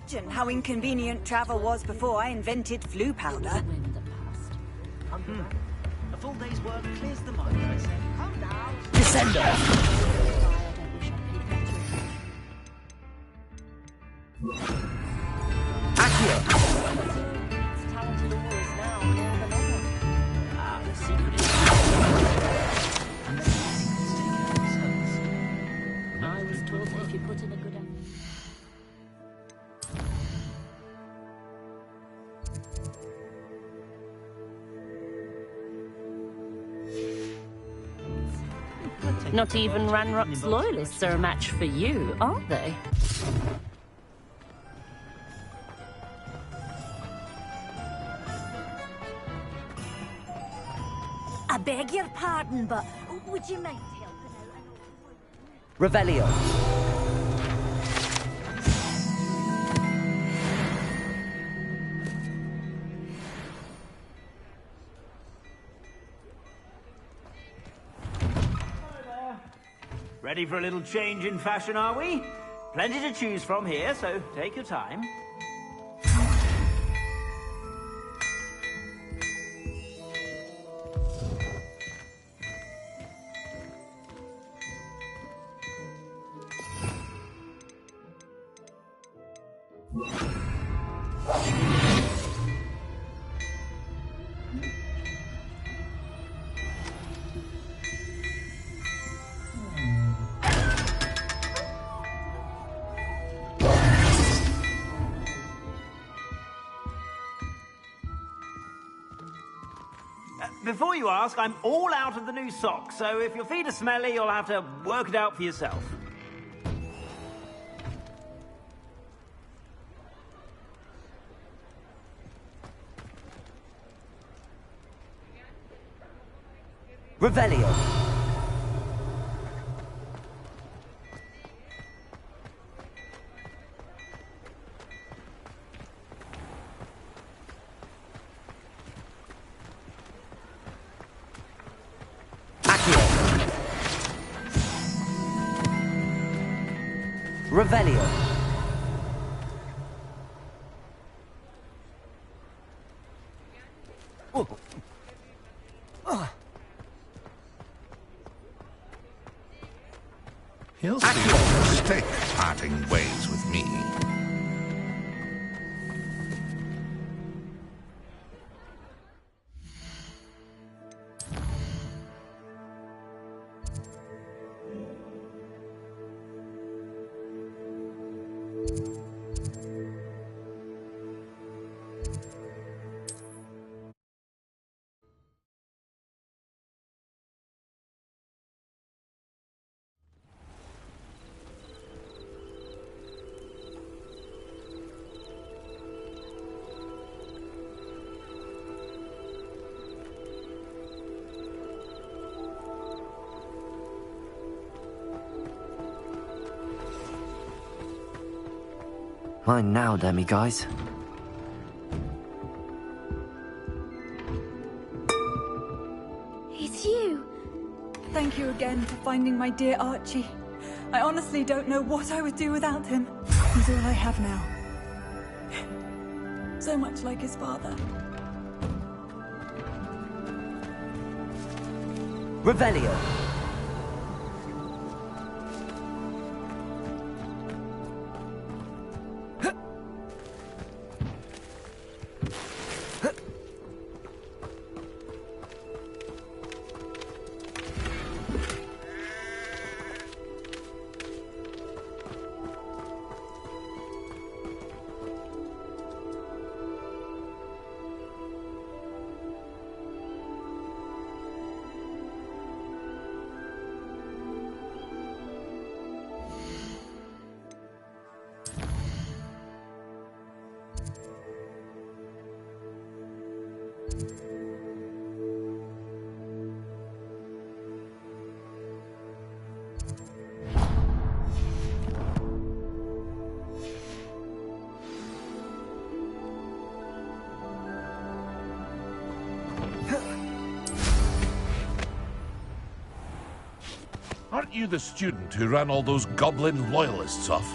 imagine how inconvenient travel was before I invented flu powder. A full day's work clears the mind, I say. Calm down. Descender! The secret is... I was told that if you put in a good effort... Not even Ranrock's loyalists are a match for you, aren't they? I beg your pardon, but would you mind helping out? Revelio. Ready for a little change in fashion, are we? Plenty to choose from here, so take your time. Before you ask, I'm all out of the new socks, so if your feet are smelly, you'll have to work it out for yourself. Revelio. Revelio. He'll see a mistake parting ways with me. Mine now, demi-guys. It's you! Thank you again for finding my dear Archie. I honestly don't know what I would do without him. He's all I have now. So much like his father. Revelio. Aren't you the student who ran all those goblin loyalists off?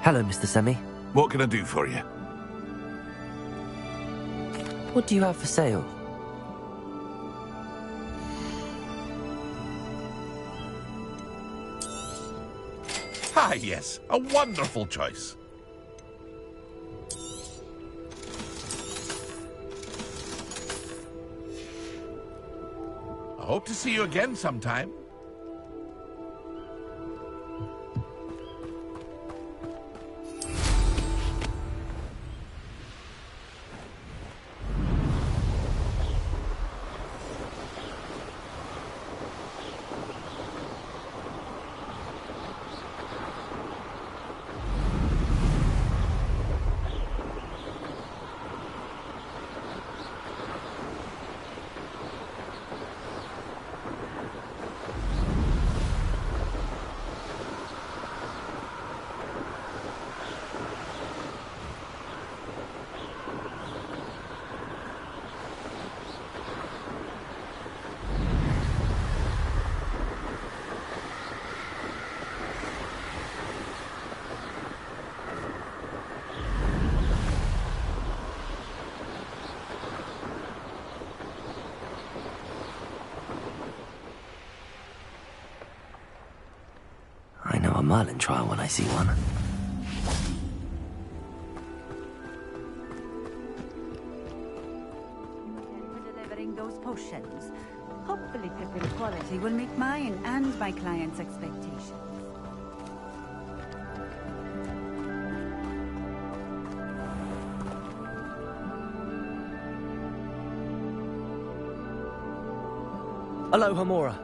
Hello, Mr. Semi. What can I do for you? What do you have for sale? Ah, yes. A wonderful choice. I hope to see you again sometime. I know a Merlin trial when I see one. For delivering those potions. Hopefully Pippin's quality will meet mine and my clients' expectations. Aloha, Mora.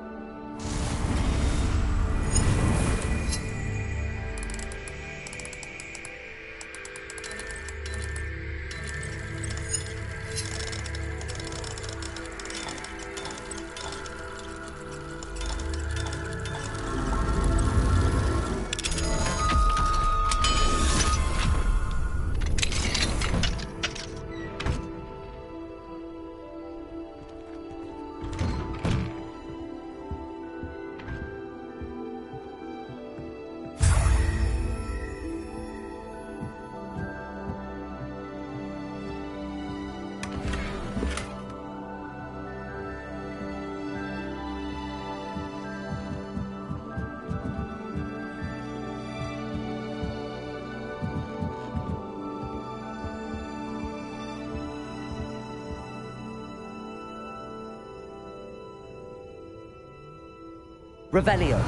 Revelio.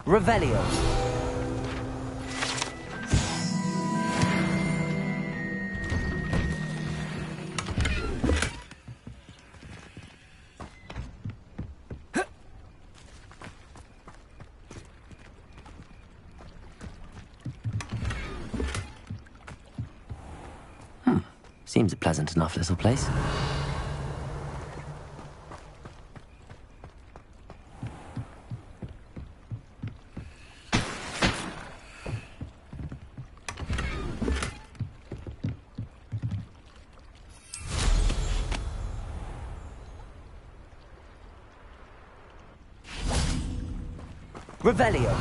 Revelio. Seems a pleasant enough little place. Revelio.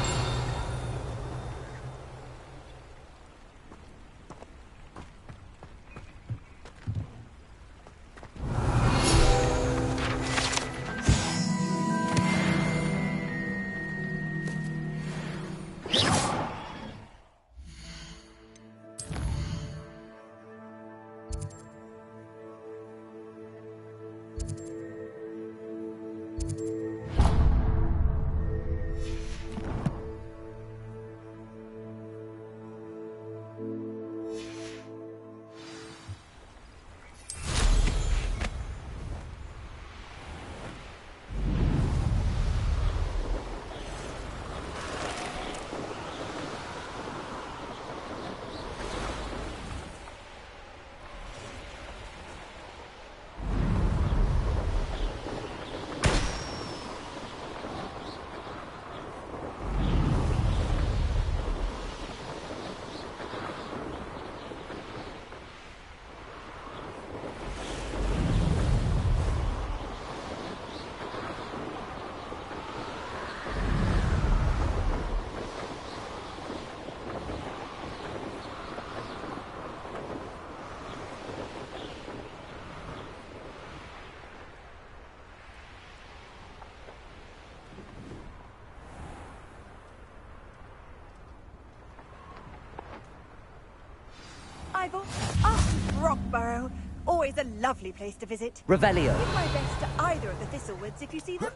arrival. Ah, Rockborough. Always a lovely place to visit. Revelio. Give my best to either of the Thistlewoods if you see them.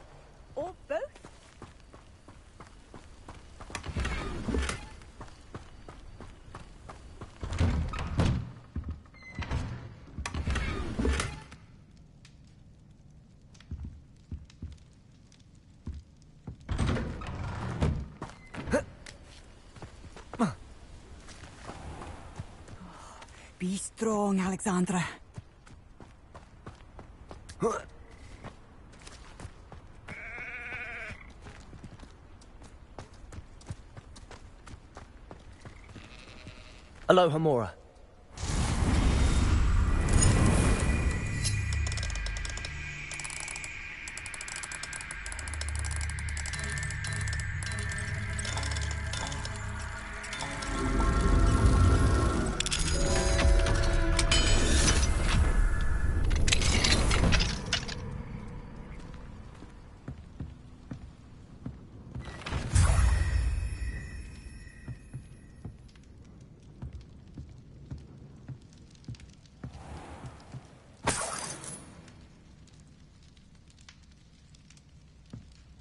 Or both. Be strong, Alexandra. Aloha Mora.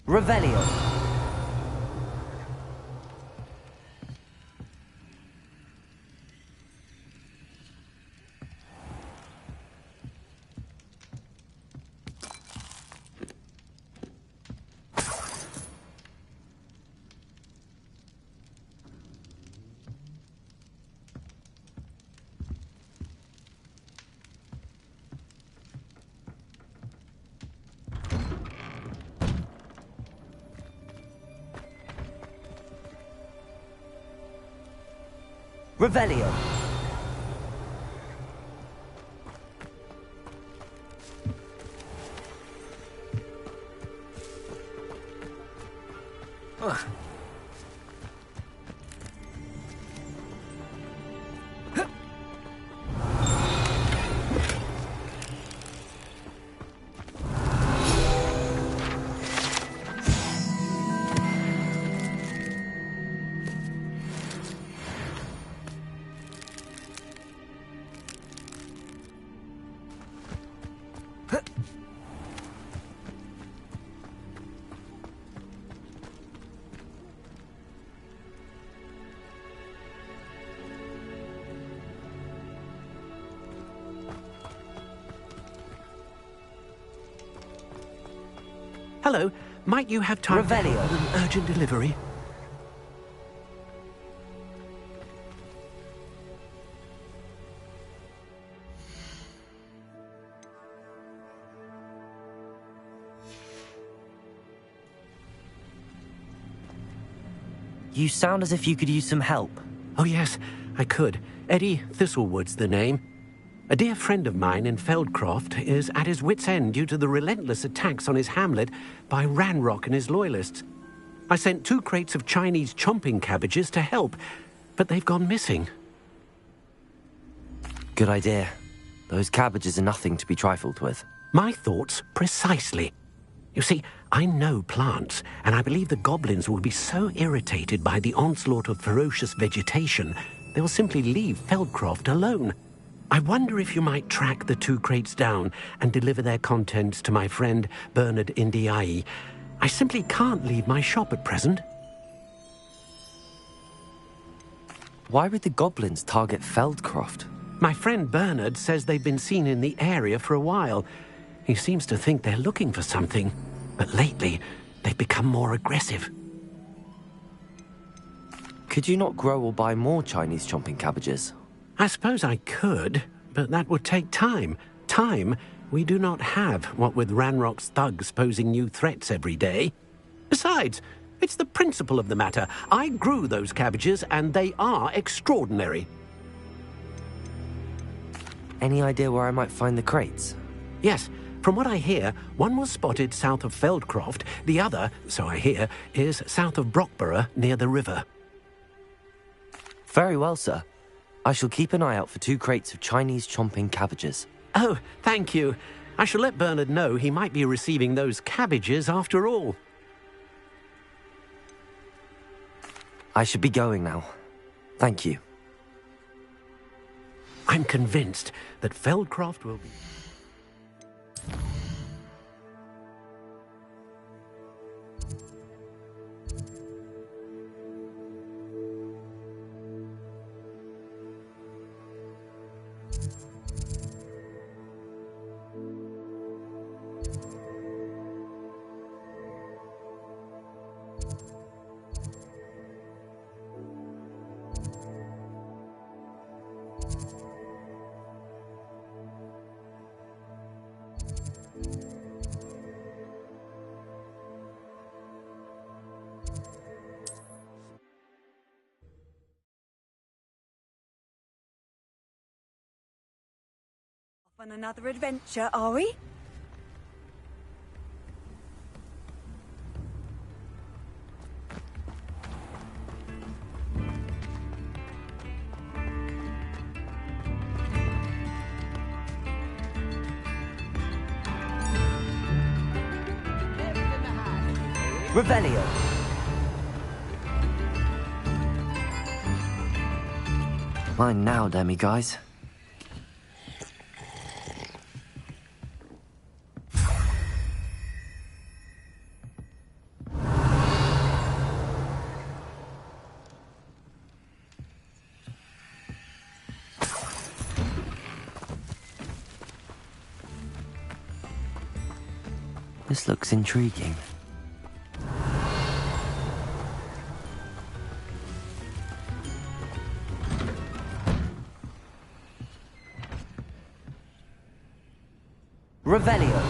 Revelio. Revelio. Hello, might you have time Revelio. for an urgent delivery? You sound as if you could use some help. Oh yes, I could. Eddie Thistlewood's the name. A dear friend of mine in Feldcroft is at his wit's end due to the relentless attacks on his hamlet by Ranrock and his loyalists. I sent 2 crates of Chinese chomping cabbages to help, but they've gone missing. Good idea. Those cabbages are nothing to be trifled with. My thoughts precisely. You see, I know plants, and I believe the goblins will be so irritated by the onslaught of ferocious vegetation, they'll simply leave Feldcroft alone. I wonder if you might track the 2 crates down and deliver their contents to my friend Bernard Indiai. I simply can't leave my shop at present. Why would the goblins target Feldcroft? My friend Bernard says they've been seen in the area for a while. He seems to think they're looking for something, but lately they've become more aggressive. Could you not grow or buy more Chinese chomping cabbages? I suppose I could, but that would take time. Time we do not have, what with Ranrock's thugs posing new threats every day. Besides, it's the principle of the matter. I grew those cabbages, and they are extraordinary. Any idea where I might find the crates? Yes, from what I hear, one was spotted south of Feldcroft, the other, so I hear, is south of Brockborough near the river. Very well, sir. I shall keep an eye out for 2 crates of Chinese chomping cabbages. Oh, thank you. I shall let Bernard know he might be receiving those cabbages after all. I should be going now. Thank you. I'm convinced that Feldcroft will be... On another adventure, are we? Revelio. Mine now, demi-guys. This looks intriguing. Revelio.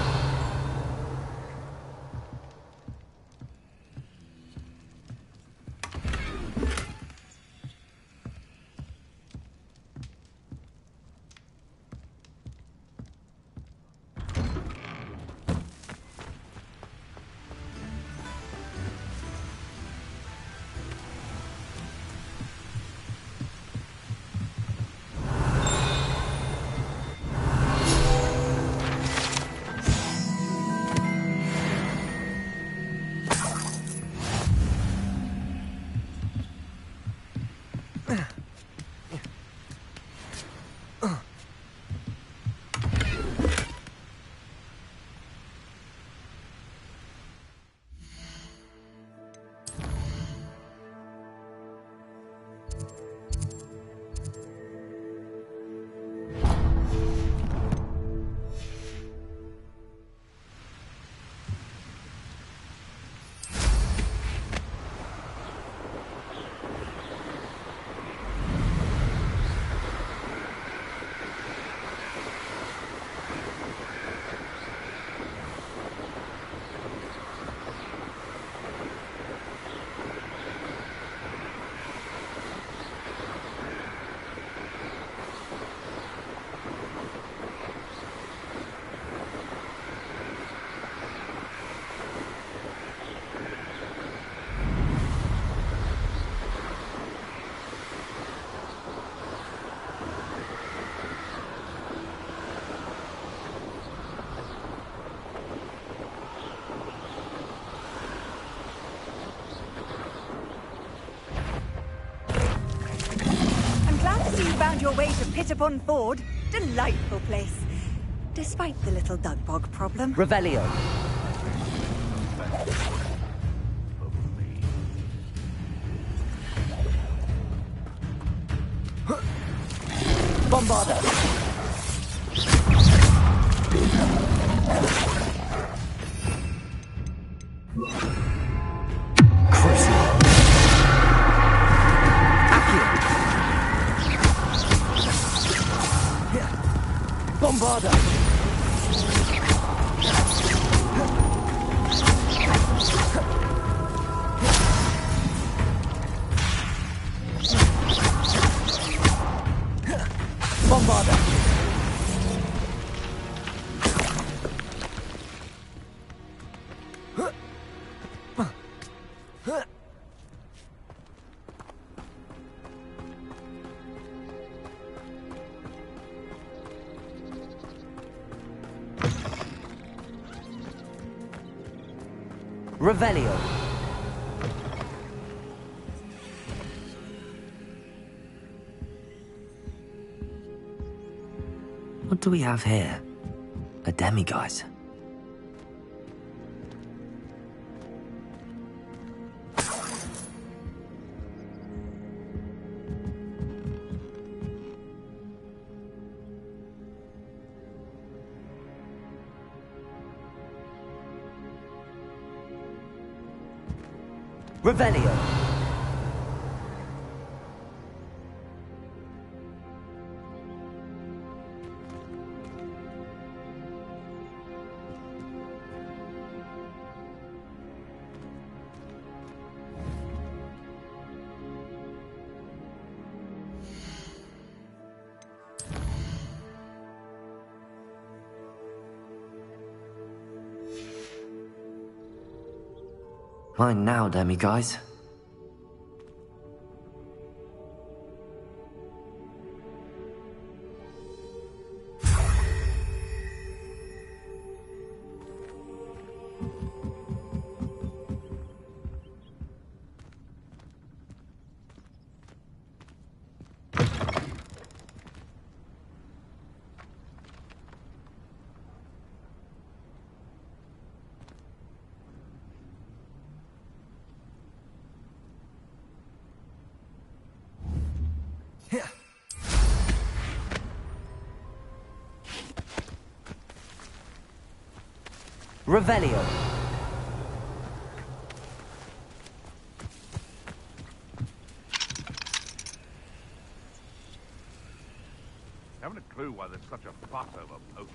Found your way to Pittipon Ford. Delightful place. Despite the little dug bog problem. Revelio. Bombarda. Bombarda! Bombarda! Revelio. What do we have here? A demiguise. Revelio. Mine now, demiguise. Revelio. Haven't a clue why there's such a fuss over poaching.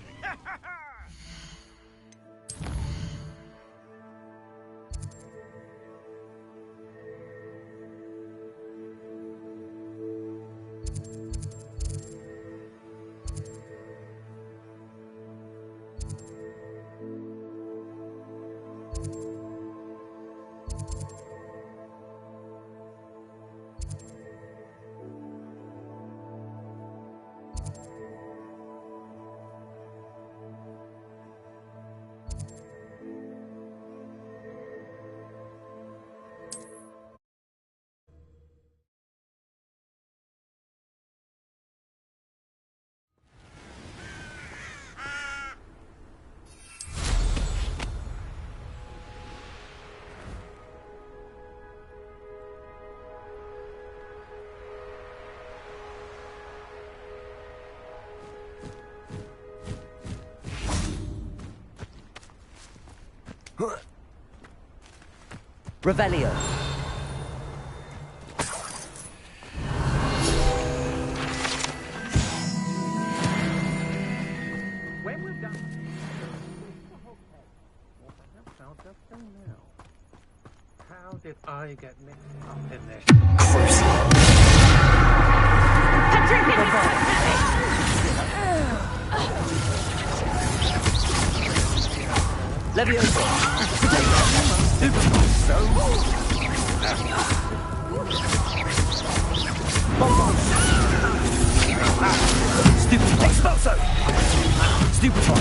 Revelio. When we're done, I'll just go now. How did I get mixed up in this? Leviosa. Stupid expulso! Stupefy!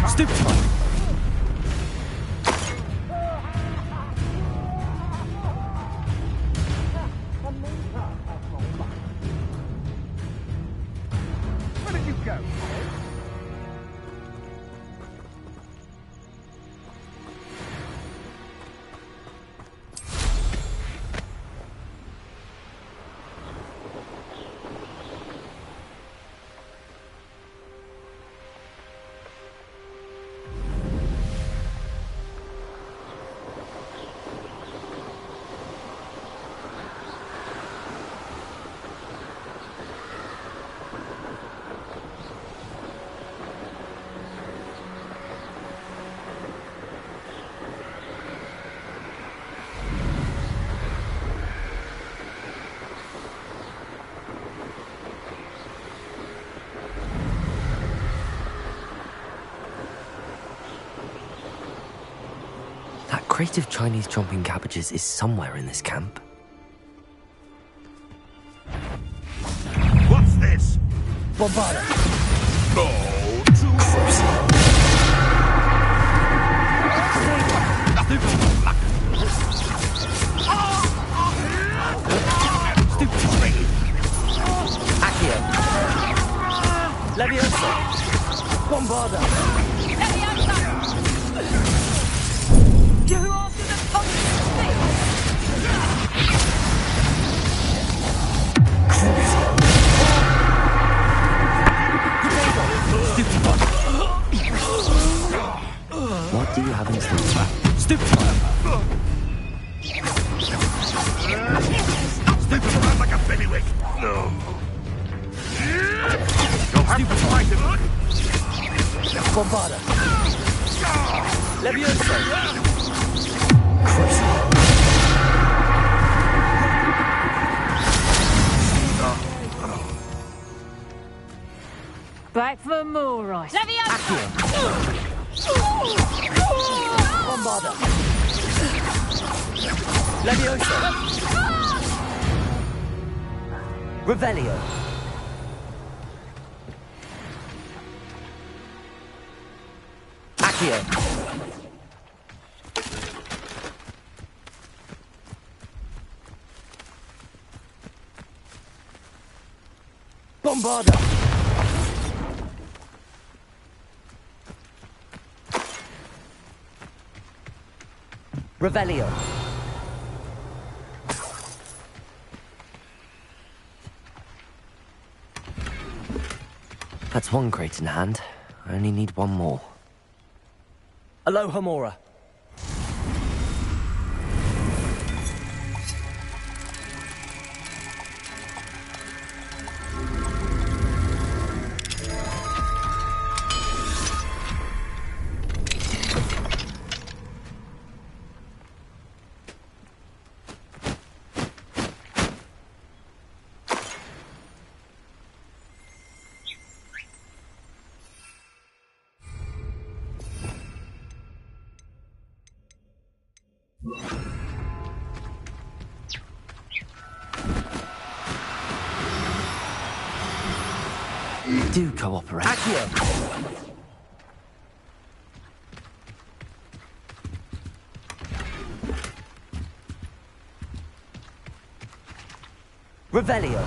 Stupefy! Where did you go? That crate of Chinese chomping cabbages is somewhere in this camp. What's this? Bombarda! No, too first. What do you have in store? Stupefy! Stupefy like a bailiwick! No. You'll have to fight him! Bombarda! Levioso! Crucible! Back for more rice. Accio! Bombarda! Levioso! Revelio! Accio! Bombarda! Revelio. That's one crate in hand. I only need one more. Aloha Mora. Do cooperate. Accio! Revelio.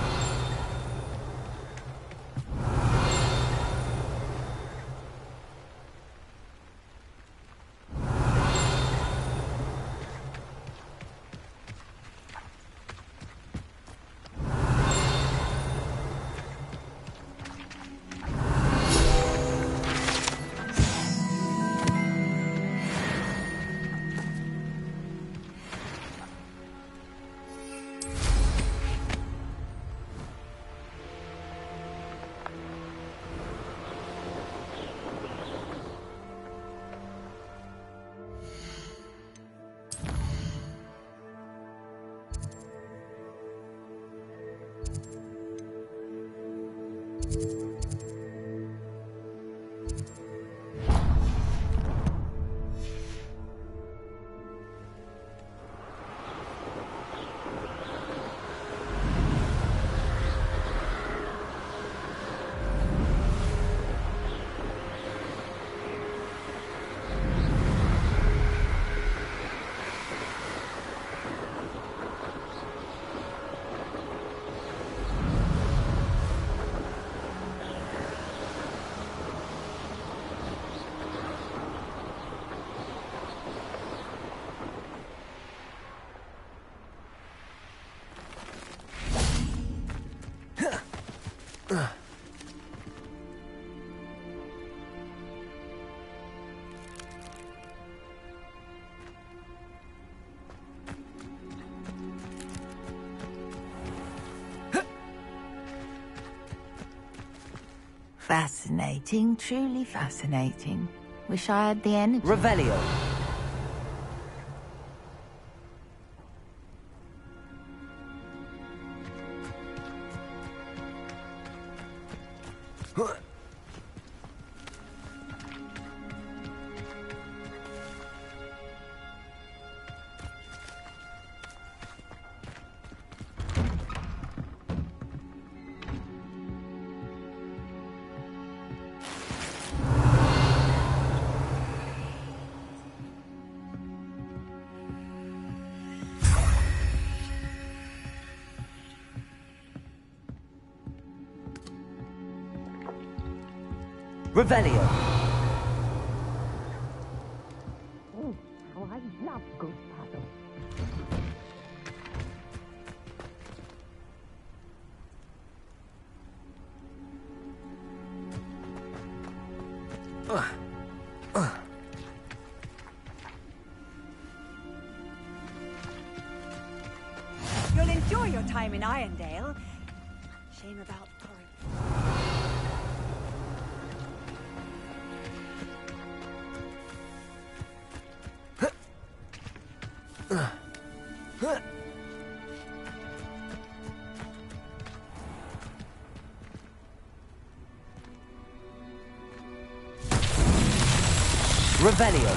Fascinating, truly fascinating. Wish I had the energy. Revelio. Revelio. Oh, how I love good paddle. your time in Irondale. Shame about Portkey. Revelio.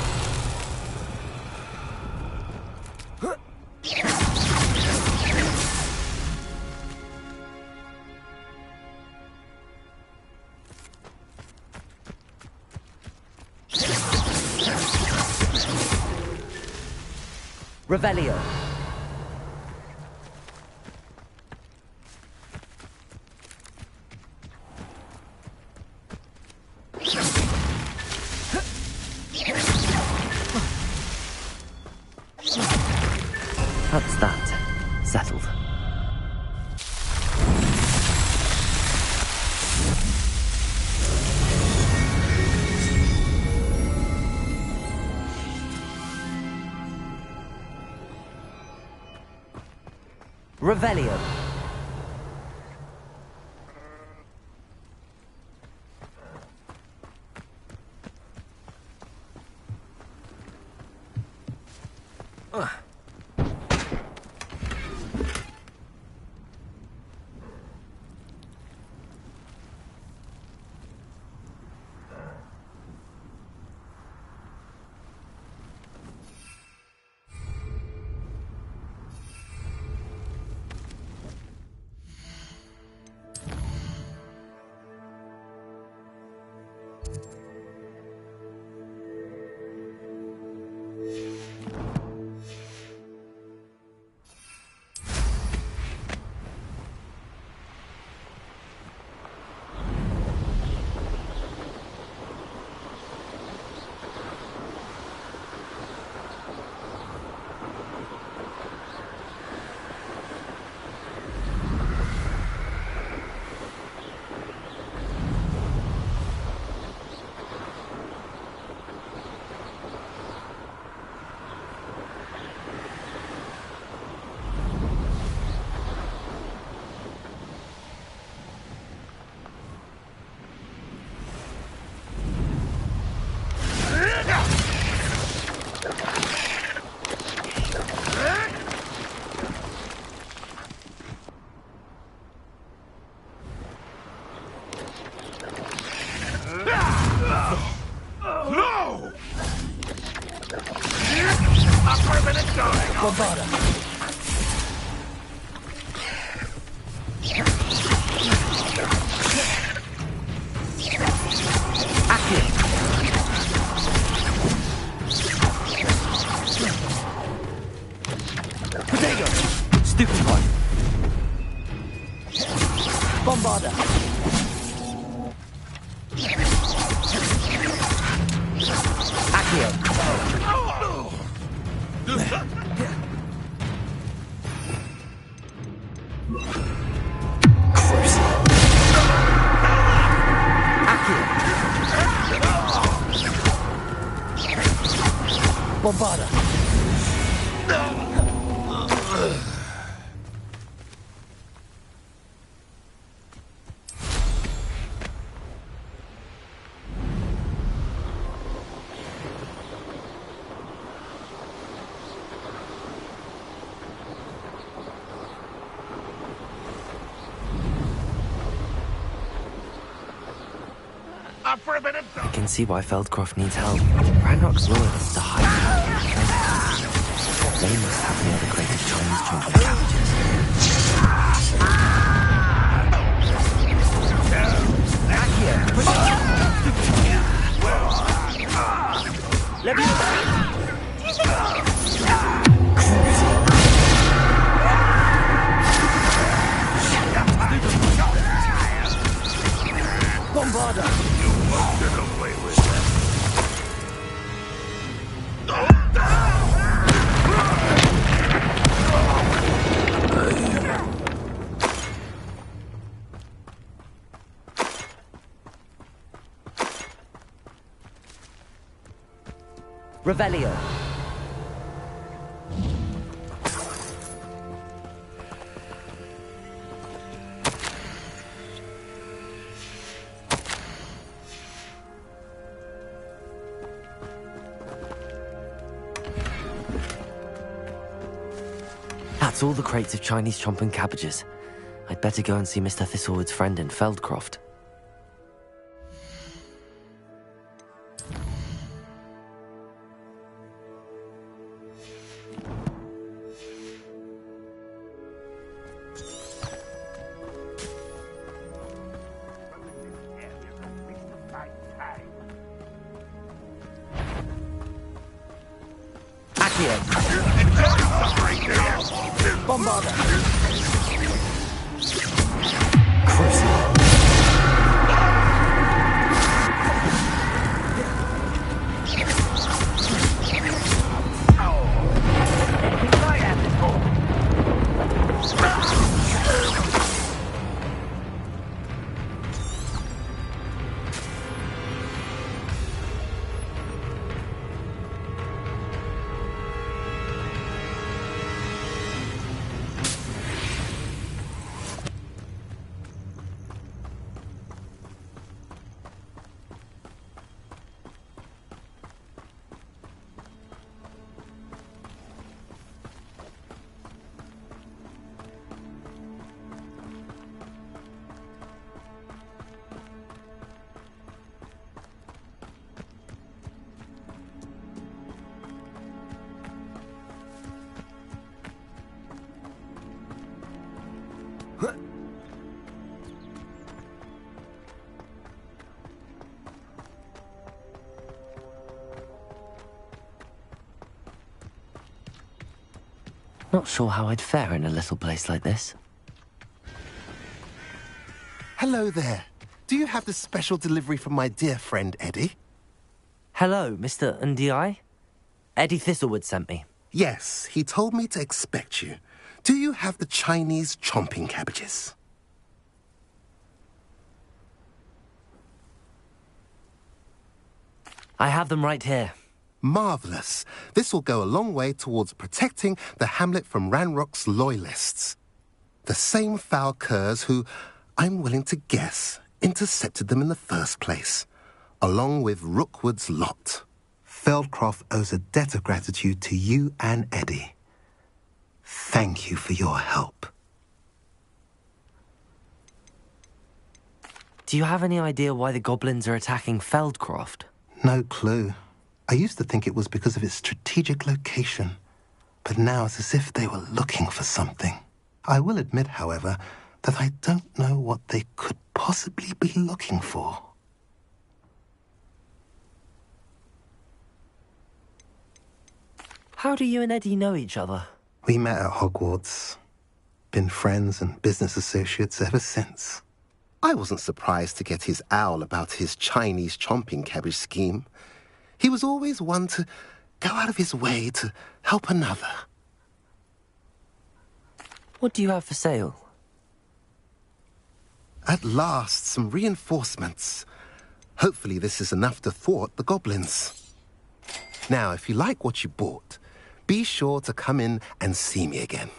Revelio. That's that. Settled. Revelio. Bombarda. I can see why Feldcroft needs help. Ranrock's loyalists are highly valued. They must have the other crate of Chinese chomping cabbages. Bombarda! Revelio. That's all the crates of Chinese chomping cabbages. I'd better go and see Mr. Thistlewood's friend in Feldcroft. Not sure how I'd fare in a little place like this. Hello there. Do you have the special delivery from my dear friend Eddie? Hello, Mr. Ndi. Eddie Thistlewood sent me. Yes, he told me to expect you. Do you have the Chinese chomping cabbages? I have them right here. Marvellous. This will go a long way towards protecting the hamlet from Ranrock's loyalists. The same foul curs who, I'm willing to guess, intercepted them in the first place, along with Rookwood's lot. Feldcroft owes a debt of gratitude to you and Eddie. Thank you for your help. Do you have any idea why the goblins are attacking Feldcroft? No clue. I used to think it was because of its strategic location, but now it's as if they were looking for something. I will admit, however, that I don't know what they could possibly be looking for. How do you and Eddie know each other? We met at Hogwarts. Been friends and business associates ever since. I wasn't surprised to get his owl about his Chinese chomping cabbage scheme. He was always one to go out of his way to help another. What do you have for sale? At last, some reinforcements. Hopefully this is enough to thwart the goblins. Now, if you like what you bought, be sure to come in and see me again.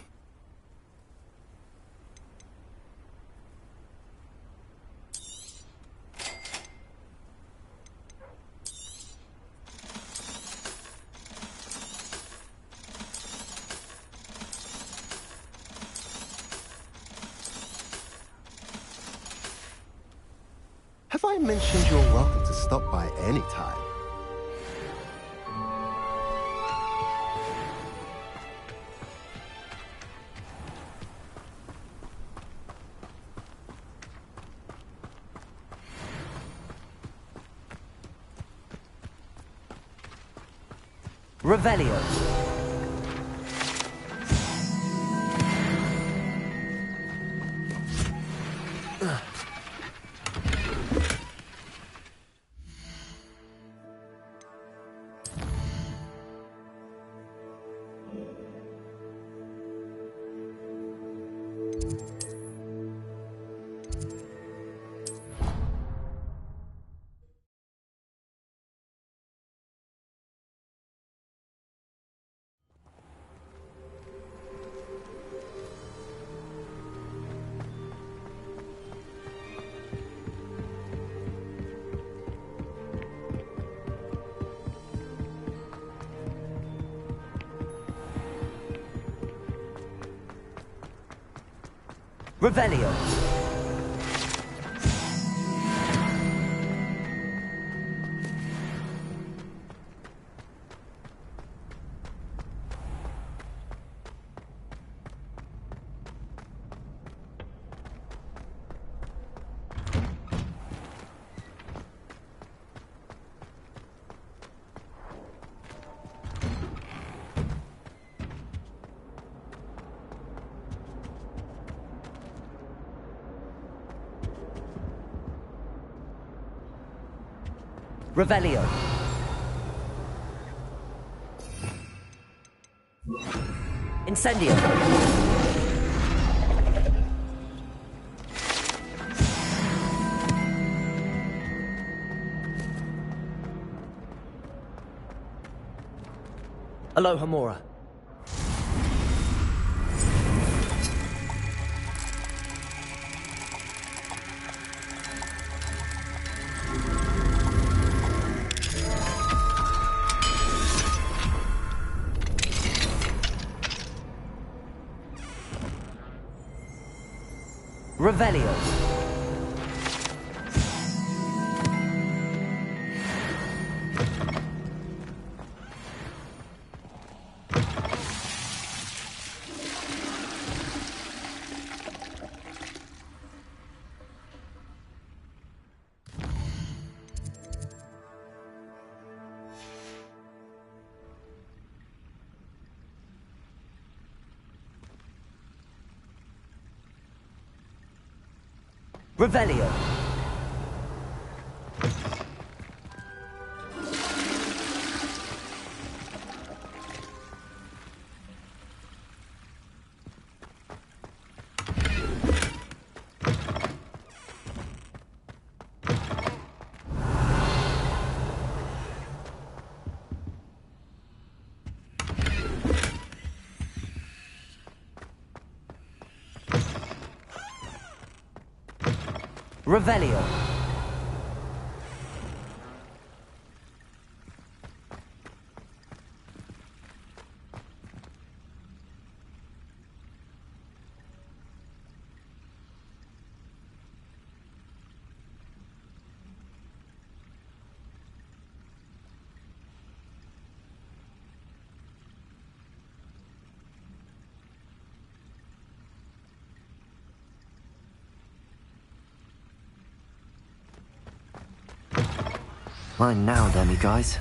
Have I mentioned you're welcome to stop by any time? Revelio. Revelio. Revelio. Incendio. Aloha Mora. Revelio. Revelio. Revelio. Mine now, dummy guys.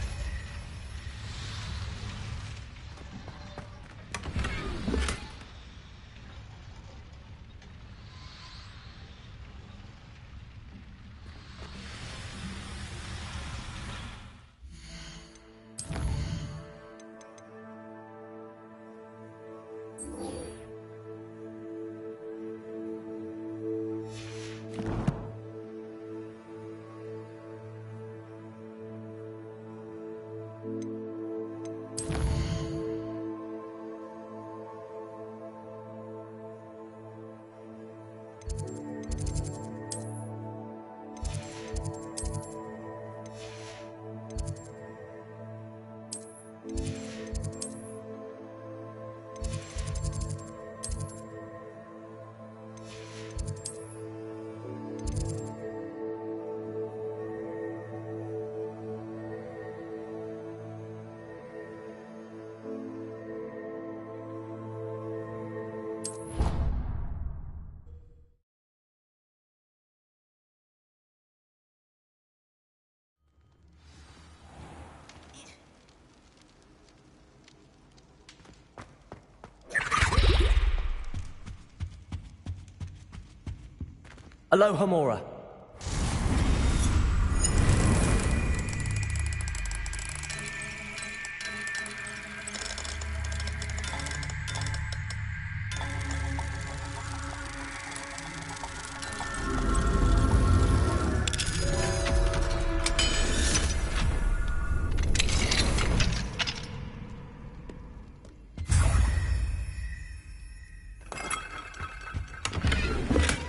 Aloha Mora.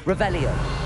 Revelio.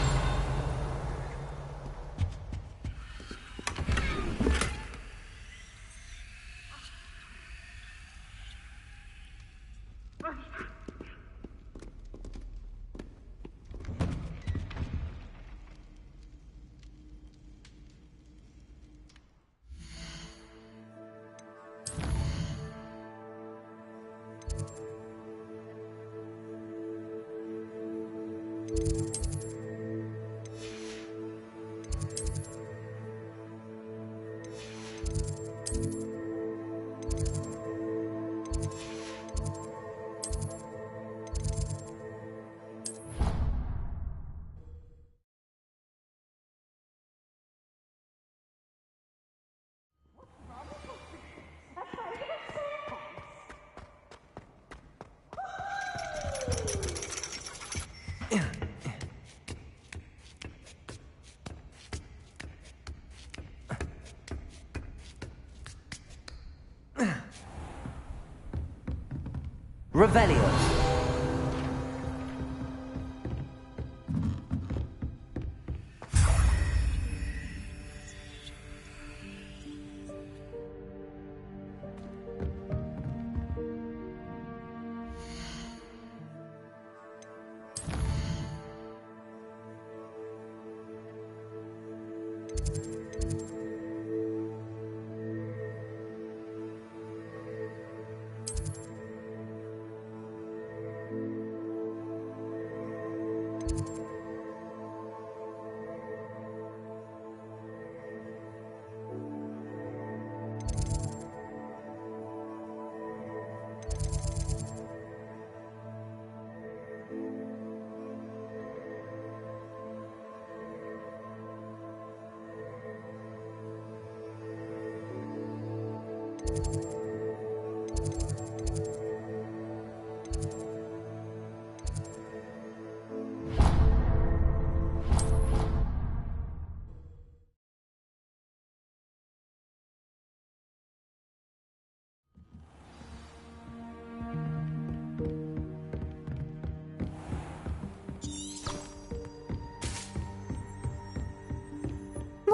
Revelio.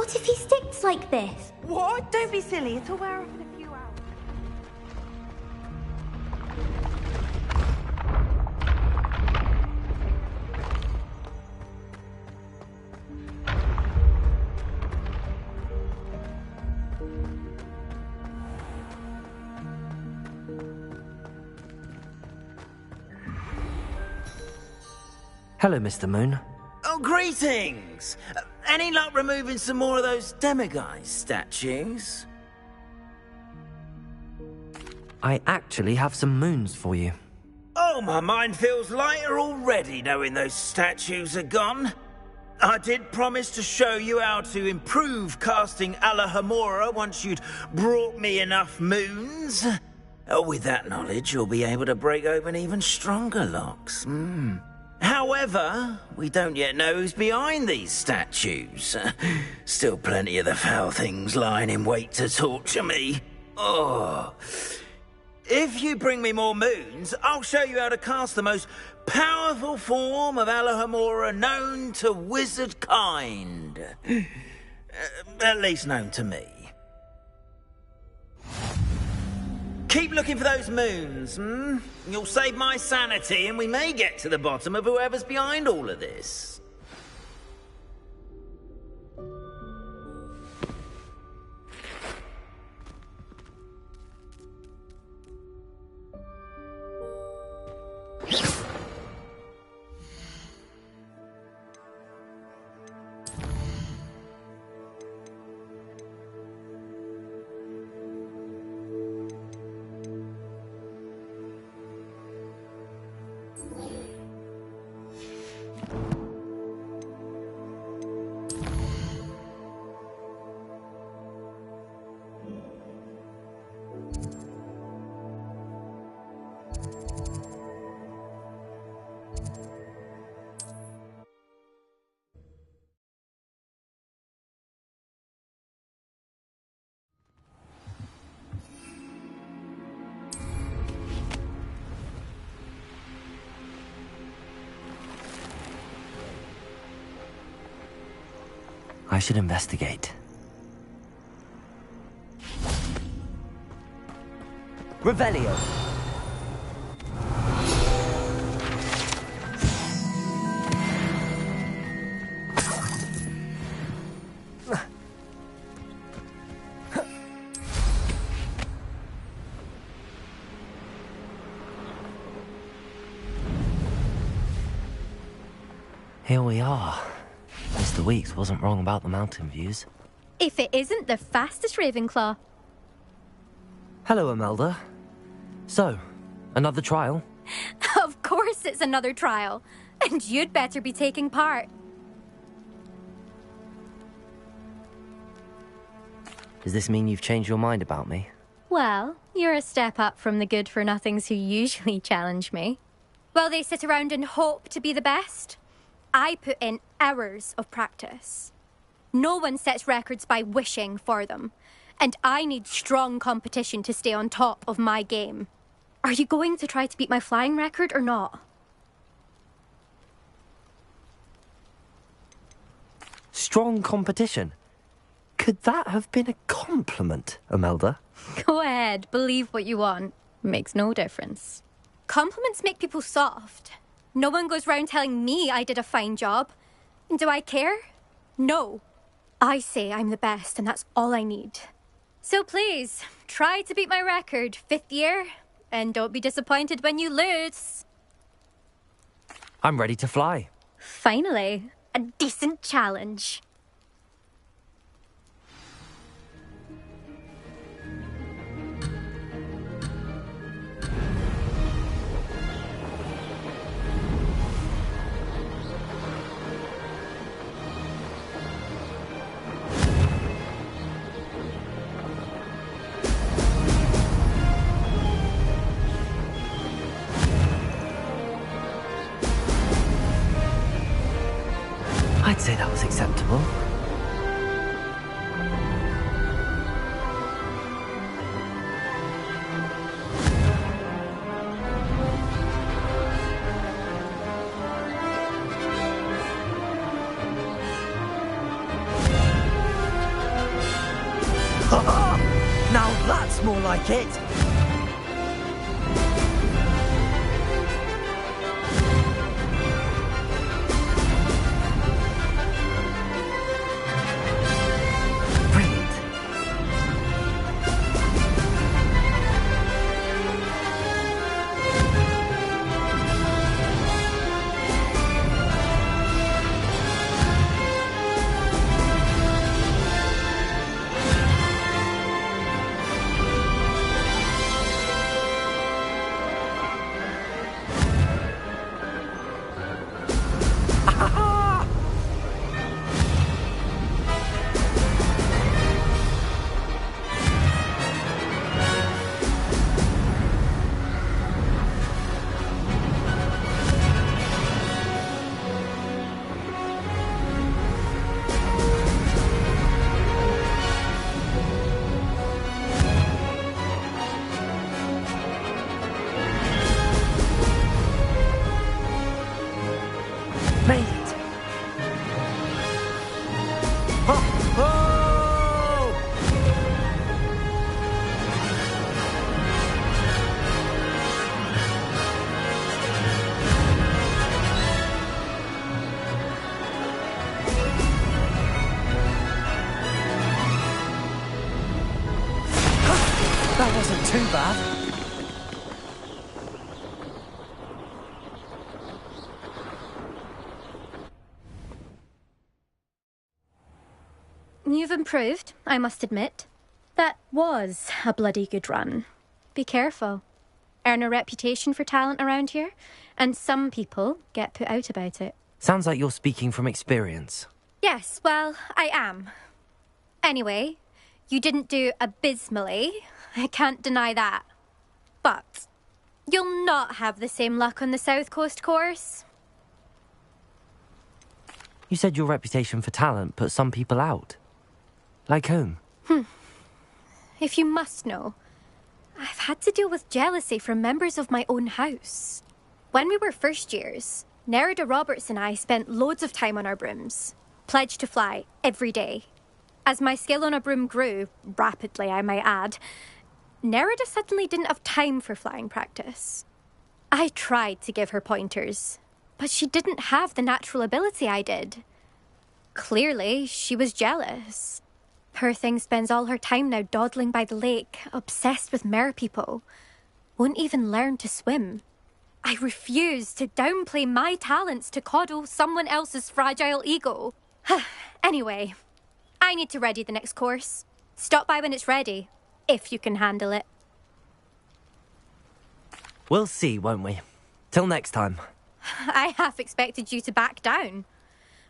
What if he sticks like this? What? Don't be silly. It'll wear off in a few hours. Hello, Mr. Moon. Oh, greetings! Any luck removing some more of those demiguise statues? I actually have some moons for you. Oh, my mind feels lighter already knowing those statues are gone. I did promise to show you how to improve casting Alohomora once you'd brought me enough moons. With that knowledge, you'll be able to break open even stronger locks. However, we don't yet know who's behind these statues. Still plenty of the foul things lying in wait to torture me. Oh. If you bring me more moons, I'll show you how to cast the most powerful form of Alohomora known to wizard kind. At least known to me. Keep looking for those moons, You'll save my sanity and we may get to the bottom of whoever's behind all of this. I should investigate. Revelio. Here we are. Mr. Weeks wasn't wrong about the mountain views. If it isn't the fastest Ravenclaw. Hello, Imelda. So, another trial? Of course it's another trial. And you'd better be taking part. Does this mean you've changed your mind about me? Well, you're a step up from the good-for-nothings who usually challenge me. While they sit around and hope to be the best, I put in hours of practice. No one sets records by wishing for them, and I need strong competition to stay on top of my game. Are you going to try to beat my flying record or not? Strong competition? Could that have been a compliment, Imelda? Go ahead, believe what you want. Makes no difference. Compliments make people soft. No one goes round telling me I did a fine job. And do I care? No. I say I'm the best, and that's all I need. So please, try to beat my record, 5th year, and don't be disappointed when you lose. I'm ready to fly. Finally, a decent challenge. I'd say that was acceptable. Now that's more like it! Made it! Ho, ho! That wasn't too bad. You've improved, I must admit. That was a bloody good run. Be careful. Earn a reputation for talent around here, and some people get put out about it. Sounds like you're speaking from experience. Yes, well, I am. Anyway, you didn't do abysmally. I can't deny that. But you'll not have the same luck on the South Coast course. You said your reputation for talent put some people out. Like whom? If you must know, I've had to deal with jealousy from members of my own house. When we were first years, Nerida Roberts and I spent loads of time on our brooms, pledged to fly every day. As my skill on a broom grew, rapidly I might add, Nerida suddenly didn't have time for flying practice. I tried to give her pointers, but she didn't have the natural ability I did. Clearly, she was jealous. Poor thing spends all her time now dawdling by the lake, obsessed with mer people. Won't even learn to swim. I refuse to downplay my talents to coddle someone else's fragile ego. Anyway, I need to ready the next course. Stop by when it's ready, if you can handle it. We'll see, won't we? Till next time. I half expected you to back down.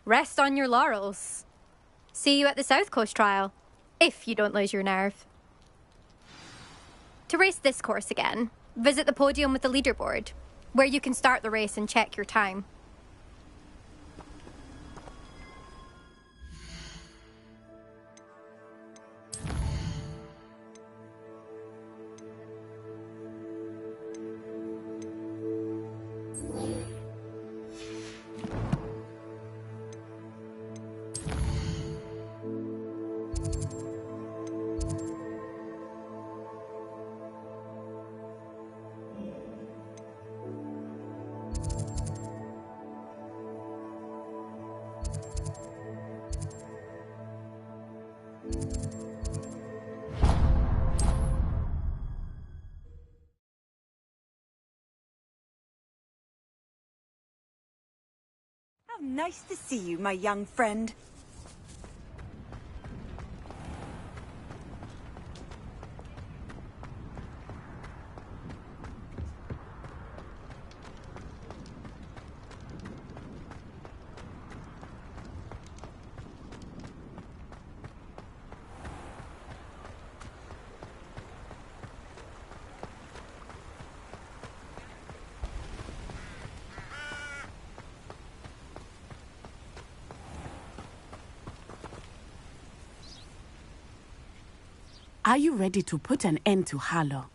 Rest on your laurels. See you at the South Coast trial, if you don't lose your nerve. To race this course again, visit the podium with the leaderboard, where you can start the race and check your time. How nice to see you, my young friend. Are you ready to put an end to Harlow?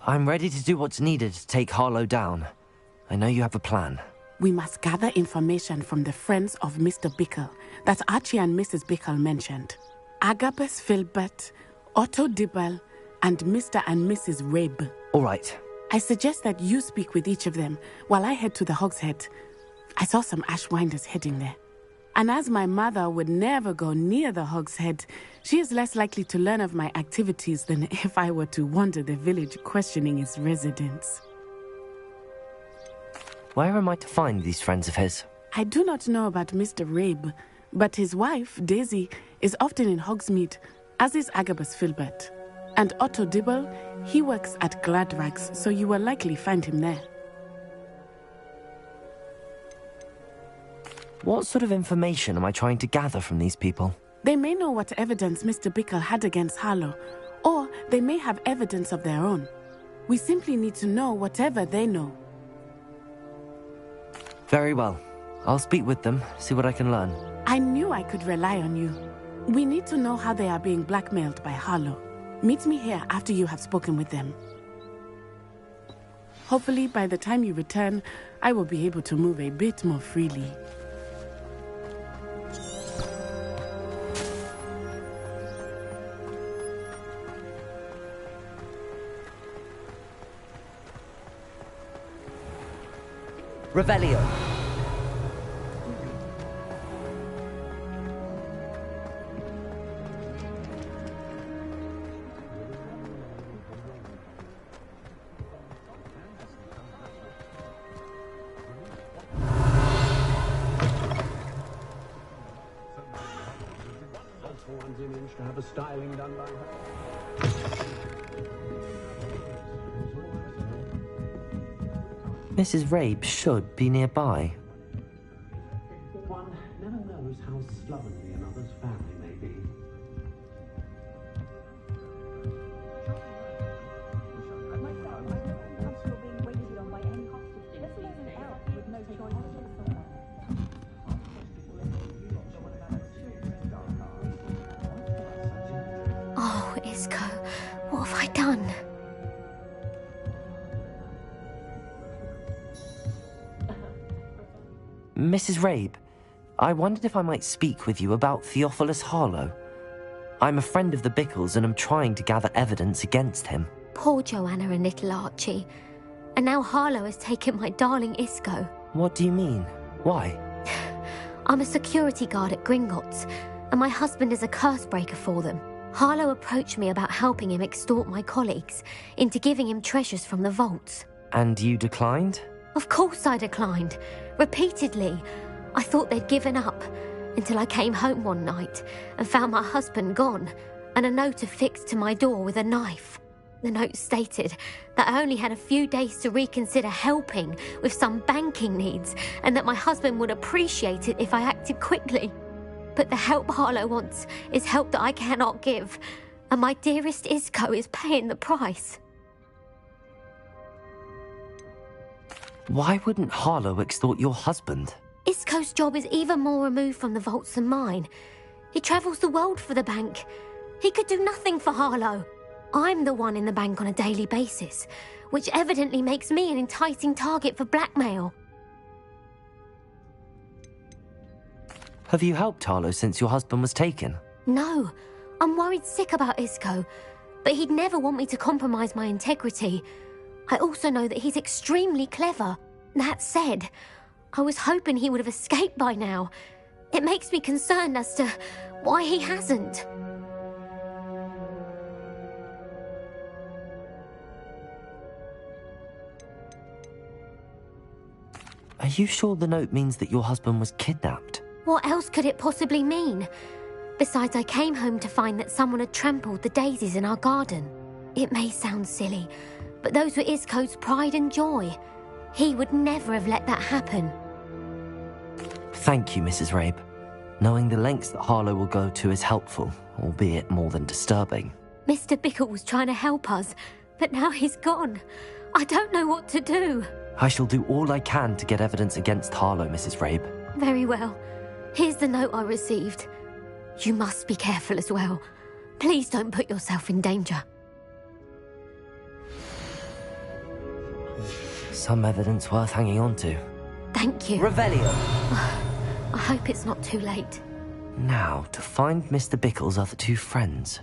I'm ready to do what's needed to take Harlow down. I know you have a plan. We must gather information from the friends of Mr. Bickle that Archie and Mrs. Bickle mentioned. Agabus Filbert, Otto Dibble, and Mr. and Mrs. Rabe. All right. I suggest that you speak with each of them while I head to the Hogshead. I saw some Ashwinders heading there. And as my mother would never go near the Hogshead, she is less likely to learn of my activities than if I were to wander the village questioning its residents. Where am I to find these friends of his? I do not know about Mr. Rabe, but his wife, Daisy, is often in Hogsmeade, as is Agabus Filbert. And Otto Dibble, he works at Gladrags, so you will likely find him there. What sort of information am I trying to gather from these people? They may know what evidence Mr. Bickle had against Harlow, or they may have evidence of their own. We simply need to know whatever they know. Very well. I'll speak with them, see what I can learn. I knew I could rely on you. We need to know how they are being blackmailed by Harlow. Meet me here after you have spoken with them. Hopefully, by the time you return, I will be able to move a bit more freely. Revelio. To have a styling done by her. Mrs. Rabe should be nearby. One never knows how slovenly another's family may be. Oh, Isco, what have I done? Mrs. Rabe, I wondered if I might speak with you about Theophilus Harlow. I'm a friend of the Bickles and am trying to gather evidence against him. Poor Joanna and little Archie. And now Harlow has taken my darling Isco. What do you mean? Why? I'm a security guard at Gringotts, and my husband is a curse breaker for them. Harlow approached me about helping him extort my colleagues into giving him treasures from the vaults. And you declined? Of course I declined. Repeatedly. I thought they'd given up, until I came home one night and found my husband gone, and a note affixed to my door with a knife. The note stated that I only had a few days to reconsider helping with some banking needs, and that my husband would appreciate it if I acted quickly. But the help Harlow wants is help that I cannot give, and my dearest Isco is paying the price. Why wouldn't Harlow extort your husband? Isco's job is even more removed from the vaults than mine. He travels the world for the bank. He could do nothing for Harlow. I'm the one in the bank on a daily basis, which evidently makes me an enticing target for blackmail. Have you helped Harlow since your husband was taken? No, I'm worried sick about Isco, but he'd never want me to compromise my integrity. I also know that he's extremely clever. That said, I was hoping he would have escaped by now. It makes me concerned as to why he hasn't. Are you sure the note means that your husband was kidnapped? What else could it possibly mean? Besides, I came home to find that someone had trampled the daisies in our garden. It may sound silly, but those were Isco's pride and joy. He would never have let that happen. Thank you, Mrs. Rabe. Knowing the lengths that Harlow will go to is helpful, albeit more than disturbing. Mr. Bickle was trying to help us, but now he's gone. I don't know what to do. I shall do all I can to get evidence against Harlow, Mrs. Rabe. Very well. Here's the note I received. You must be careful as well. Please don't put yourself in danger. Some evidence worth hanging on to. Thank you. Revelio. I hope it's not too late. Now, to find Mr. Bickle's other two friends.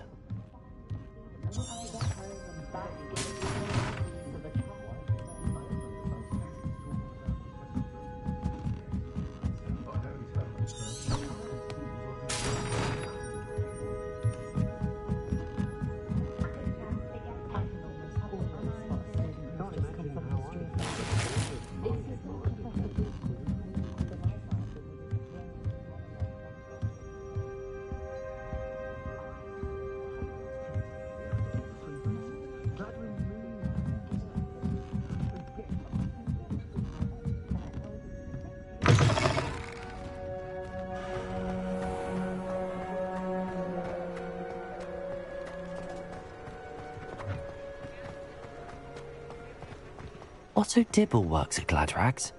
Otto Dibble works at Gladrags.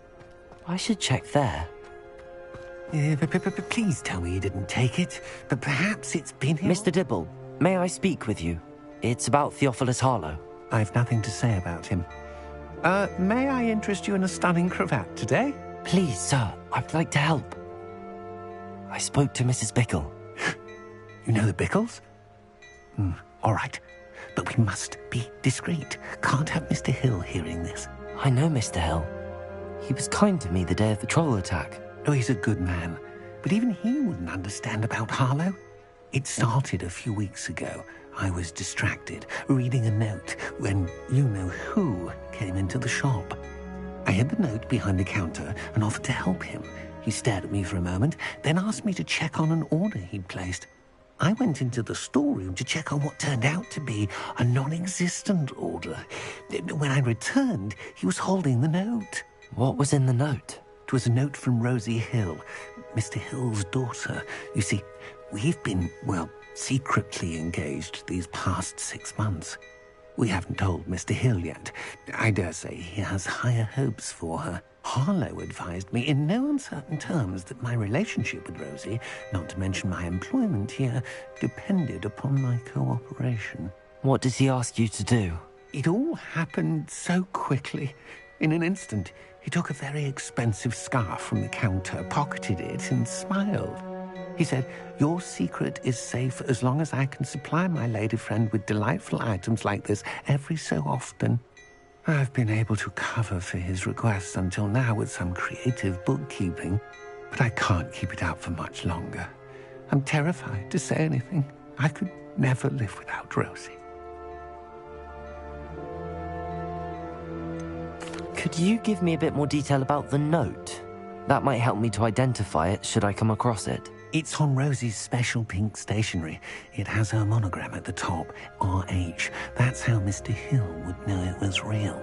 I should check there. Please tell me you didn't take it, but perhaps it's been here. Mr. Dibble, may I speak with you? It's about Theophilus Harlow. I've nothing to say about him. May I interest you in a stunning cravat today? Please, sir, I'd like to help. I spoke to Mrs. Bickle. You know the Bickles? All right, but we must be discreet. Can't have Mr. Hill hearing this. I know Mr. Hill. He was kind to me the day of the troll attack. Oh, he's a good man, but even he wouldn't understand about Harlow. It started a few weeks ago. I was distracted, reading a note, when you-know-who came into the shop. I hid the note behind the counter and offered to help him. He stared at me for a moment, then asked me to check on an order he'd placed. I went into the storeroom to check on what turned out to be a non-existent order. When I returned, he was holding the note. What was in the note? It was a note from Rosie Hill, Mr. Hill's daughter. You see, we've been, secretly engaged these past 6 months. We haven't told Mr. Hill yet. I dare say he has higher hopes for her. Harlow advised me in no uncertain terms that my relationship with Rosie, not to mention my employment here, depended upon my cooperation. What does he ask you to do? It all happened so quickly. In an instant, he took a very expensive scarf from the counter, pocketed it, and smiled. He said, "Your secret is safe as long as I can supply my lady friend with delightful items like this every so often." I've been able to cover for his requests until now with some creative bookkeeping, but I can't keep it out for much longer. I'm terrified to say anything. I could never live without Rosie. Could you give me a bit more detail about the note? That might help me to identify it should I come across it. It's on Rosie's special pink stationery. It has her monogram at the top, RH. That's how Mr. Hill would know it was real.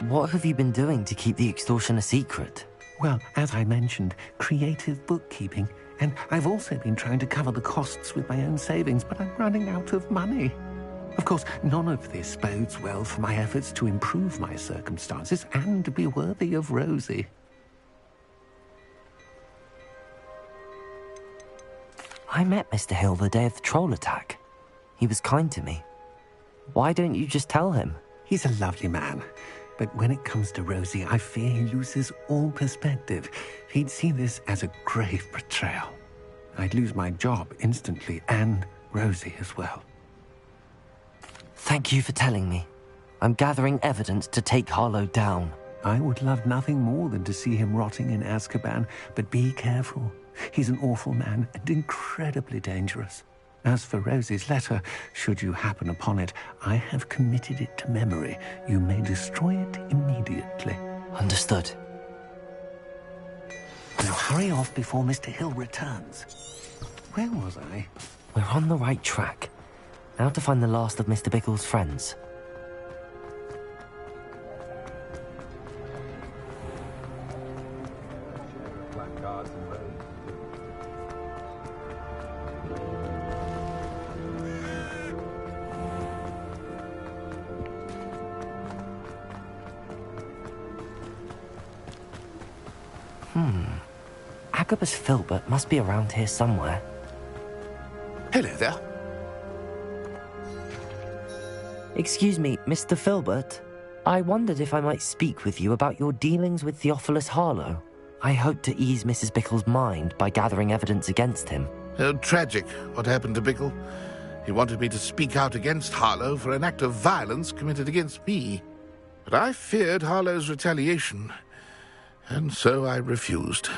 What have you been doing to keep the extortion a secret? Well, as I mentioned, creative bookkeeping. And I've also been trying to cover the costs with my own savings, but I'm running out of money. Of course, none of this bodes well for my efforts to improve my circumstances and be worthy of Rosie. I met Mr. Hill the day of the troll attack. He was kind to me. Why don't you just tell him? He's a lovely man. But when it comes to Rosie, I fear he loses all perspective. He'd see this as a grave betrayal. I'd lose my job instantly, and Rosie as well. Thank you for telling me. I'm gathering evidence to take Harlow down. I would love nothing more than to see him rotting in Azkaban, but be careful. He's an awful man and incredibly dangerous. As for Rosie's letter, should you happen upon it, I have committed it to memory. You may destroy it immediately. Understood. Now hurry off before Mr. Hill returns. Where was I? We're on the right track. Now to find the last of Mr. Bickle's friends. Agabus Filbert must be around here somewhere. Hello there. Excuse me, Mr. Filbert. I wondered if I might speak with you about your dealings with Theophilus Harlow. I hope to ease Mrs. Bickle's mind by gathering evidence against him. Tragic, what happened to Bickle. He wanted me to speak out against Harlow for an act of violence committed against me. But I feared Harlow's retaliation, and so I refused.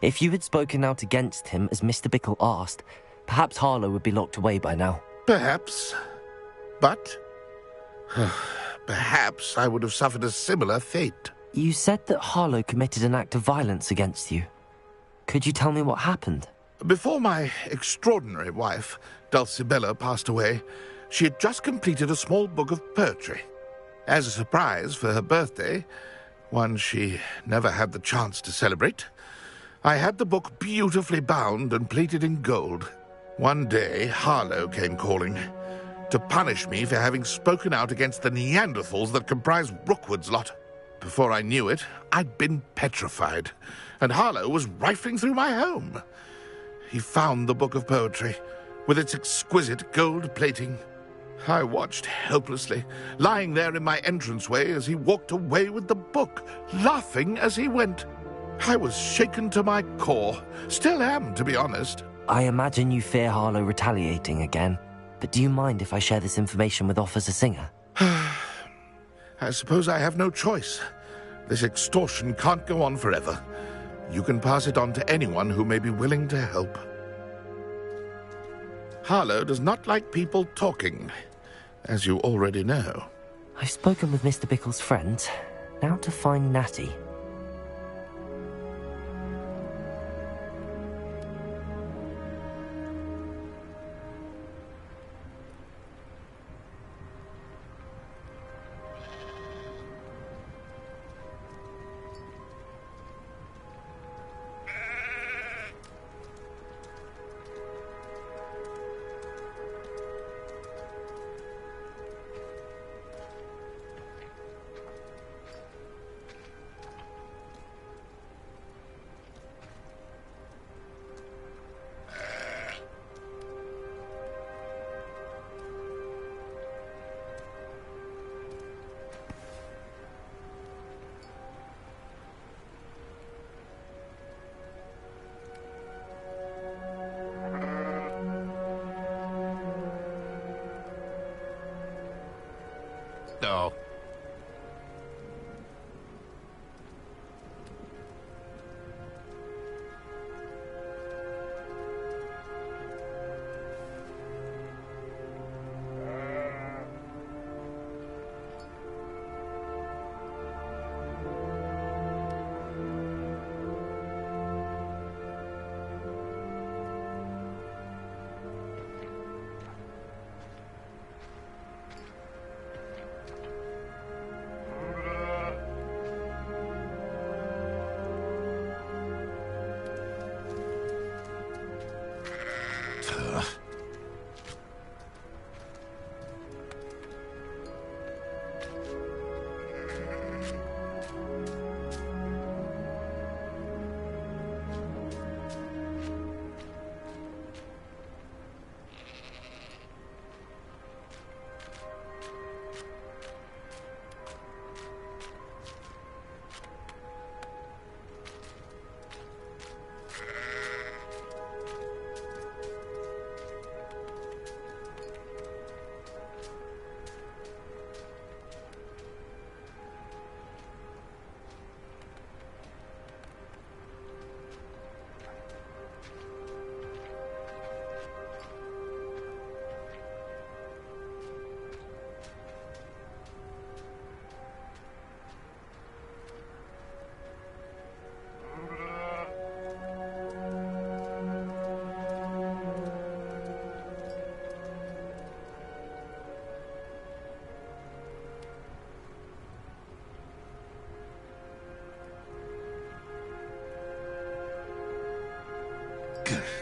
If you had spoken out against him as Mr. Bickle asked, perhaps Harlow would be locked away by now. Perhaps. But perhaps I would have suffered a similar fate. You said that Harlow committed an act of violence against you. Could you tell me what happened? Before my extraordinary wife, Dulcibella, passed away, she had just completed a small book of poetry. As a surprise for her birthday, one she never had the chance to celebrate, I had the book beautifully bound and plated in gold. One day, Harlow came calling to punish me for having spoken out against the Neanderthals that comprise Rookwood's lot. Before I knew it, I'd been petrified, and Harlow was rifling through my home. He found the book of poetry, with its exquisite gold plating. I watched helplessly, lying there in my entranceway as he walked away with the book, laughing as he went. I was shaken to my core. Still am, to be honest. I imagine you fear Harlow retaliating again, but do you mind if I share this information with Officer Singer? I suppose I have no choice. This extortion can't go on forever. You can pass it on to anyone who may be willing to help. Harlow does not like people talking, as you already know. I've spoken with Mr. Bickle's friend. Now to find Natty. No.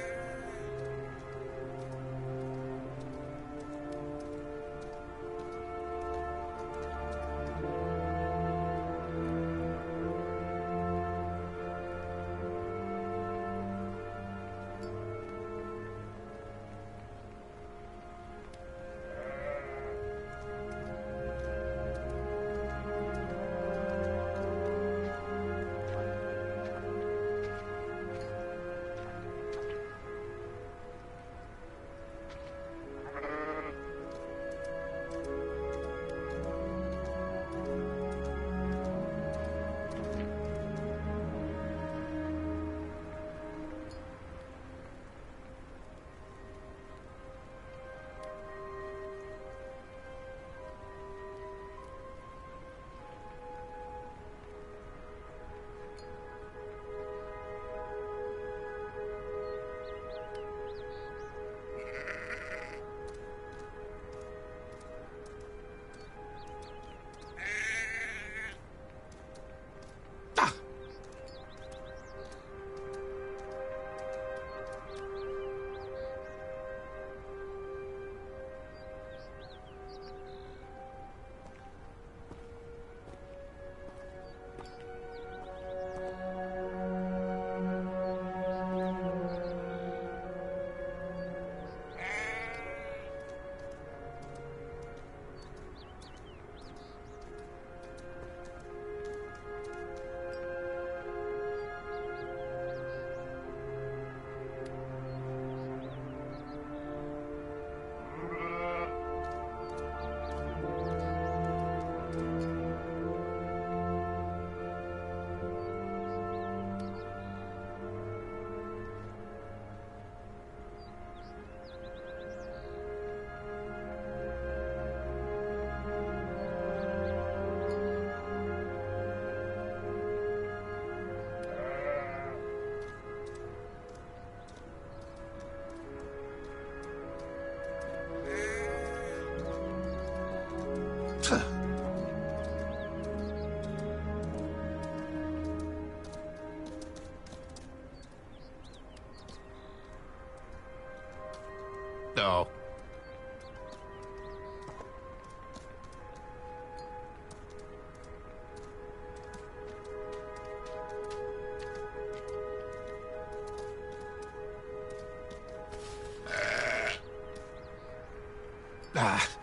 Ah.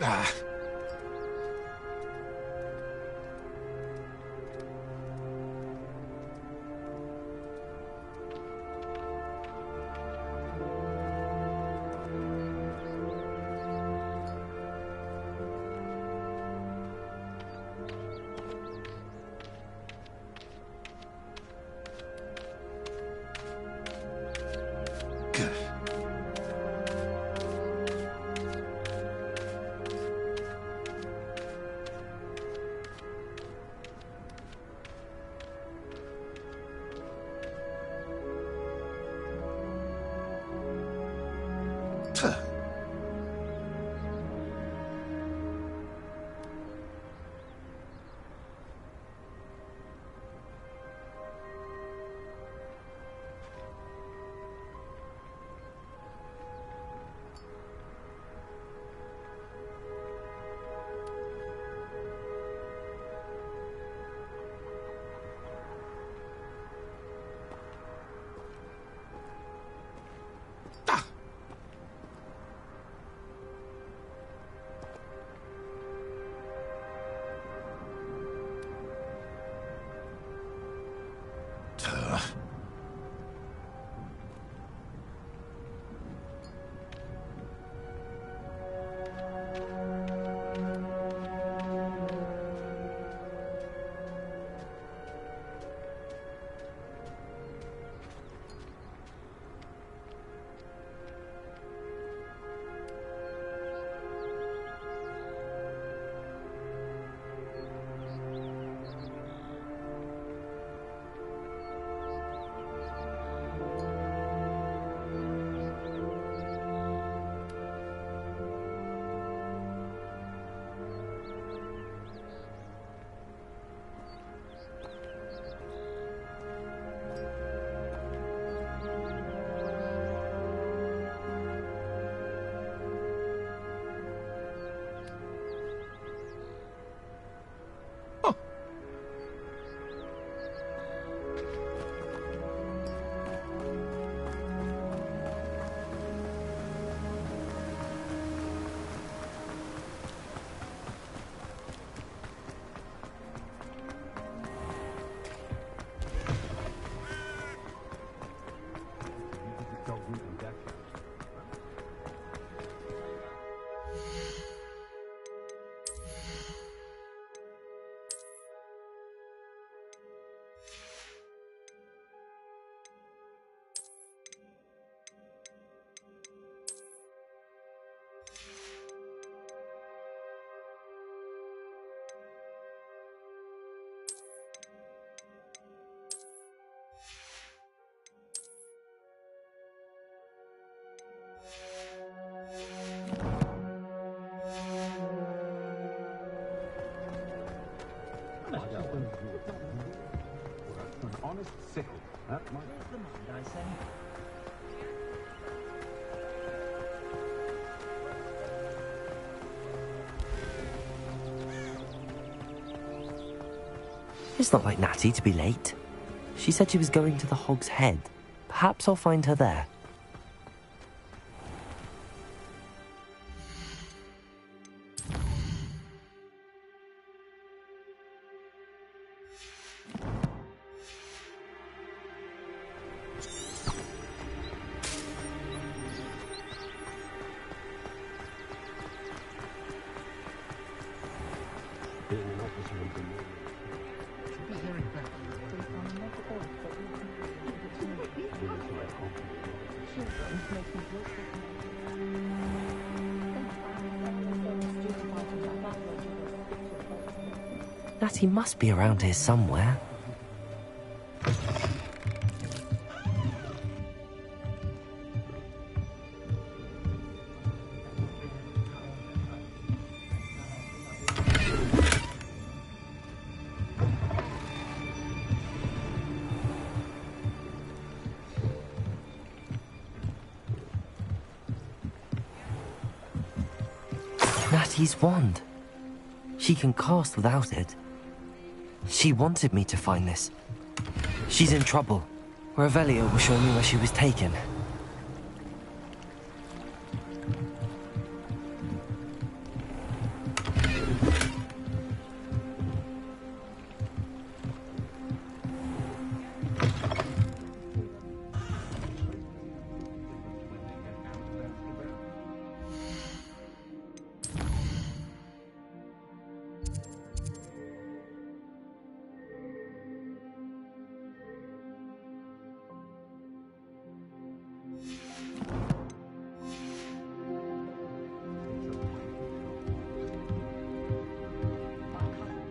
Ah. An honest sickle. That might the mind, I say. It's not like Natty to be late. She said she was going to the Hog's Head. Perhaps I'll find her there. Natty must be around here somewhere. Natty's wand. She can cast without it. She wanted me to find this. She's in trouble. Revelio will show me where she was taken.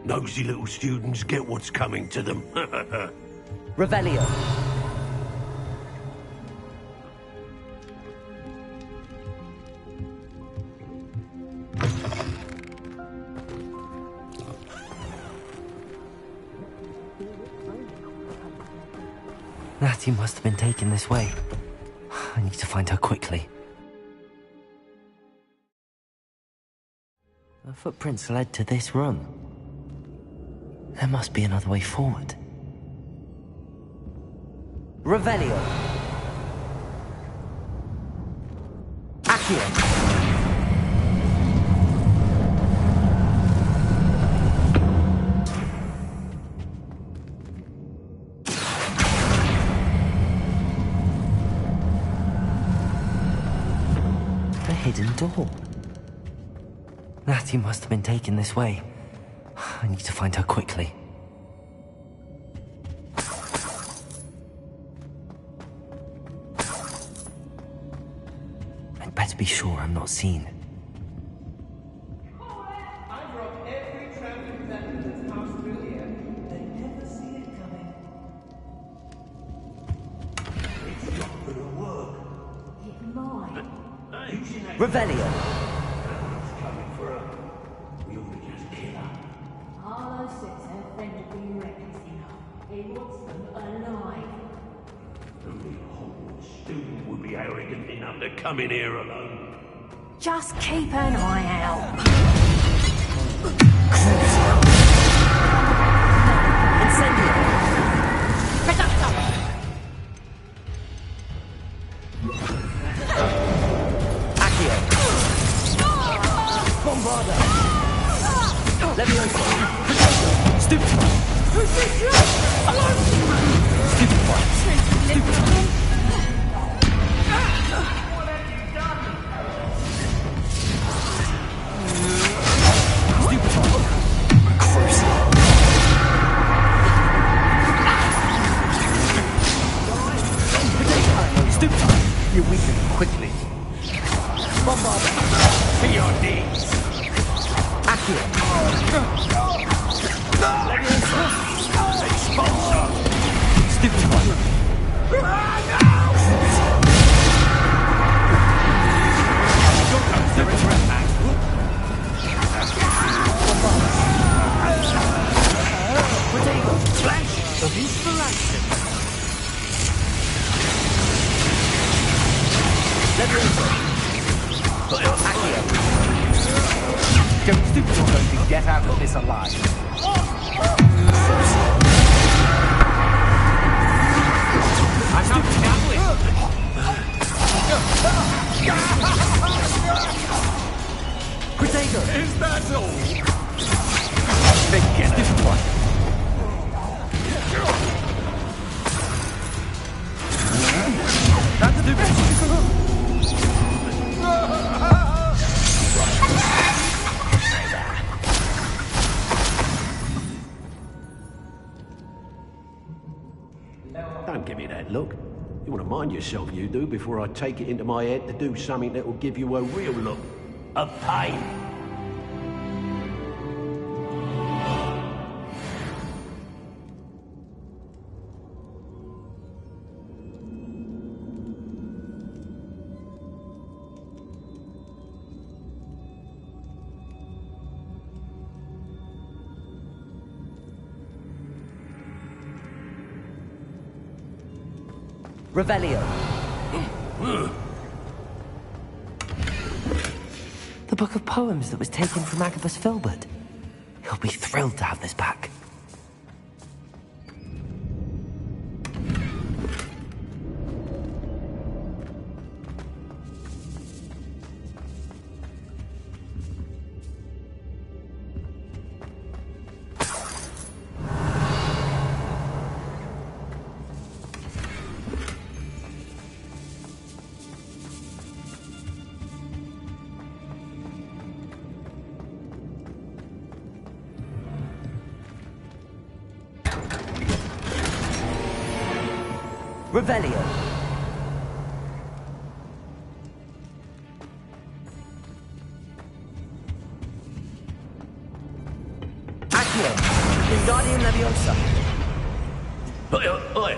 nosy little students get what's coming to them. Revelio. Natty must have been taken this way. I need to find her quickly. The footprints led to this room. There must be another way forward. Revelio. Accio. The hidden door. Natty must have been taken this way. I need to find her quickly. I'd better be sure I'm not seen. I've brought every traveling veteran that's passed through here. They never see it coming. It's not gonna work. Keep mine. Revelio. Coming for her. We ought to just kill her. Harlow says her friend will be reckless enough. He wants them alive. Only a Hogwarts student would be arrogant enough to come in here alone. Just keep an eye out. Incendio. Accio. Bombarda. Levioso. Stupefy. Stupefy. Stupefy. You weaken quickly. Bombarda. To your knees. Accio. Expulsor. Stupefy. Flash of inspiration. Accio. Don't think you're going to get out of this alive. I'm not gambling. Protego. Is that all? Forget it. That's the Don't give me that look. You want to mind yourself, you do, before I take it into my head to do something that will give you a real look of pain. Revelio. The book of poems that was taken from Agabus Filbert. He'll be thrilled to have this back. Revelio. Accio. Accio! Wingardium Leviosa! Oi!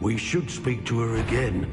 We should speak to her again.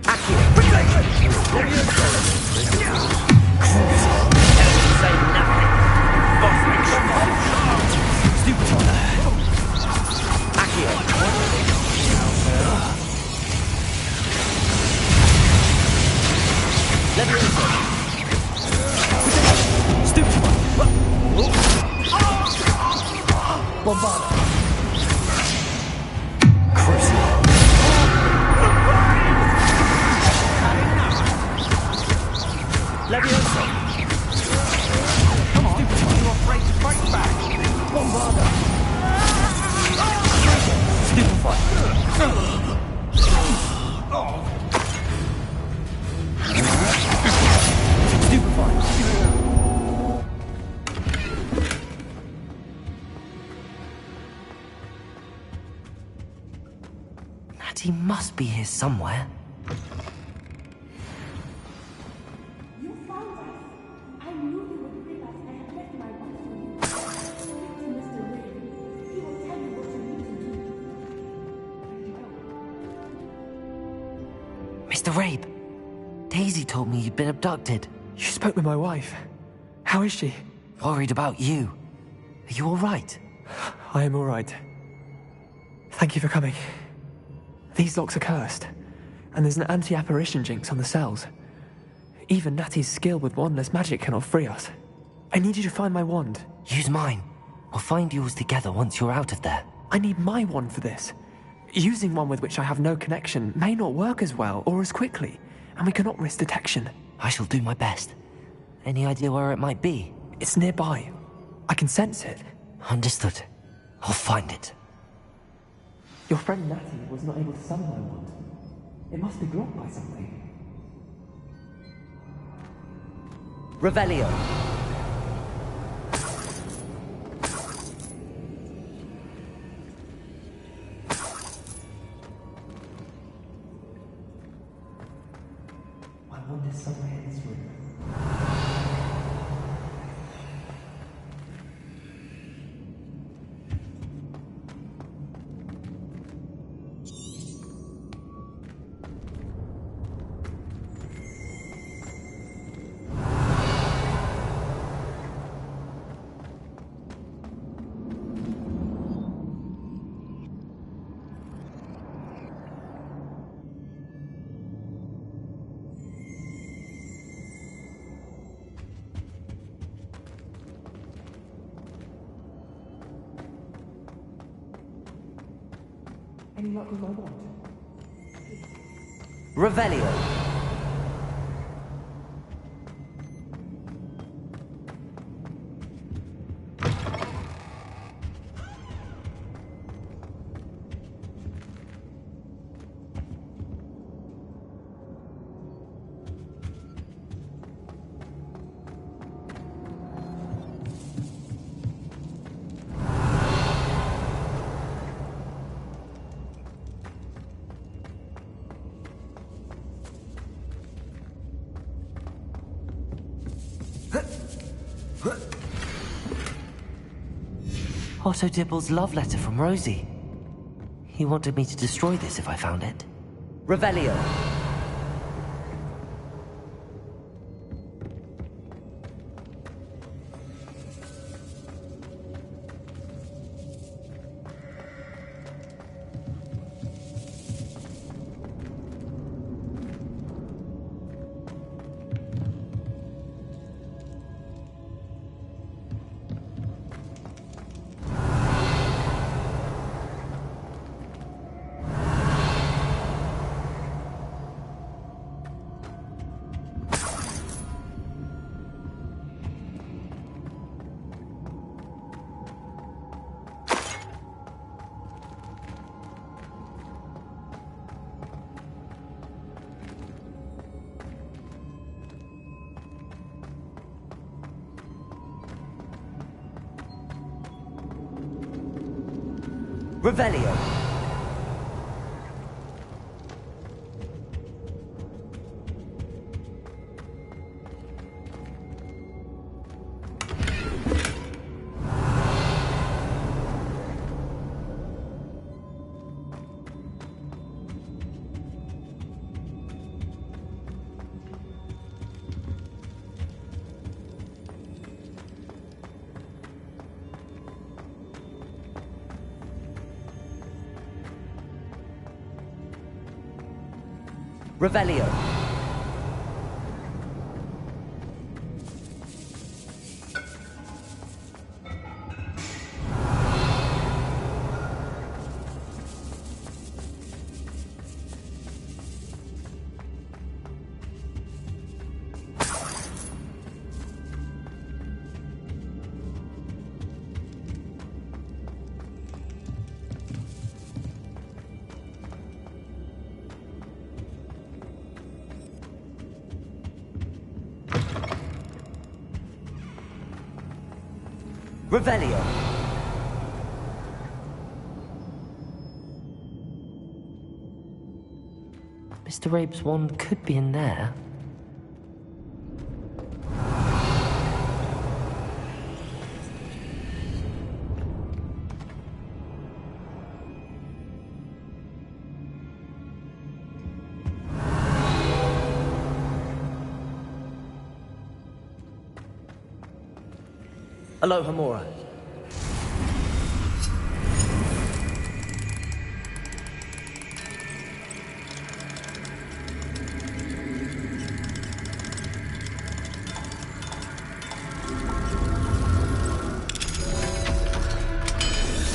Natty must be here somewhere. Mr. Rabe, Daisy told me you'd been abducted. You spoke with my wife. How is she? Worried about you. Are you all right? I am all right. Thank you for coming. These locks are cursed, and there's an anti-apparition jinx on the cells. Even Natty's skill with wandless magic cannot free us. I need you to find my wand. Use mine. We'll find yours together once you're out of there. I need my wand for this. Using one with which I have no connection may not work as well or as quickly, and we cannot risk detection. I shall do my best. Any idea where it might be? It's nearby. I can sense it. Understood. I'll find it. Your friend Natty was not able to summon my wand. It must be blocked by something. Revelio. My wand is somewhere in this room. Any luck with my wand? Revelio. Otto Dibble's love letter from Rosie. He wanted me to destroy this if I found it. Revelio. Revelio. Revelio. Revelio. Mr. Rabe's wand could be in there. Aloha Mora.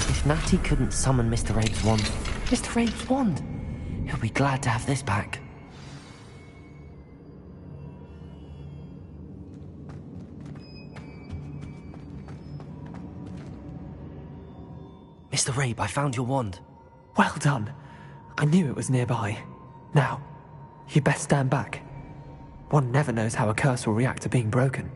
If Natty couldn't summon Mr. Rabe's wand, Mr. Rabe's wand, he'll be glad to have this back. Mr. Rabe, I found your wand. Well done. I knew it was nearby. Now, you best stand back. One never knows how a curse will react to being broken.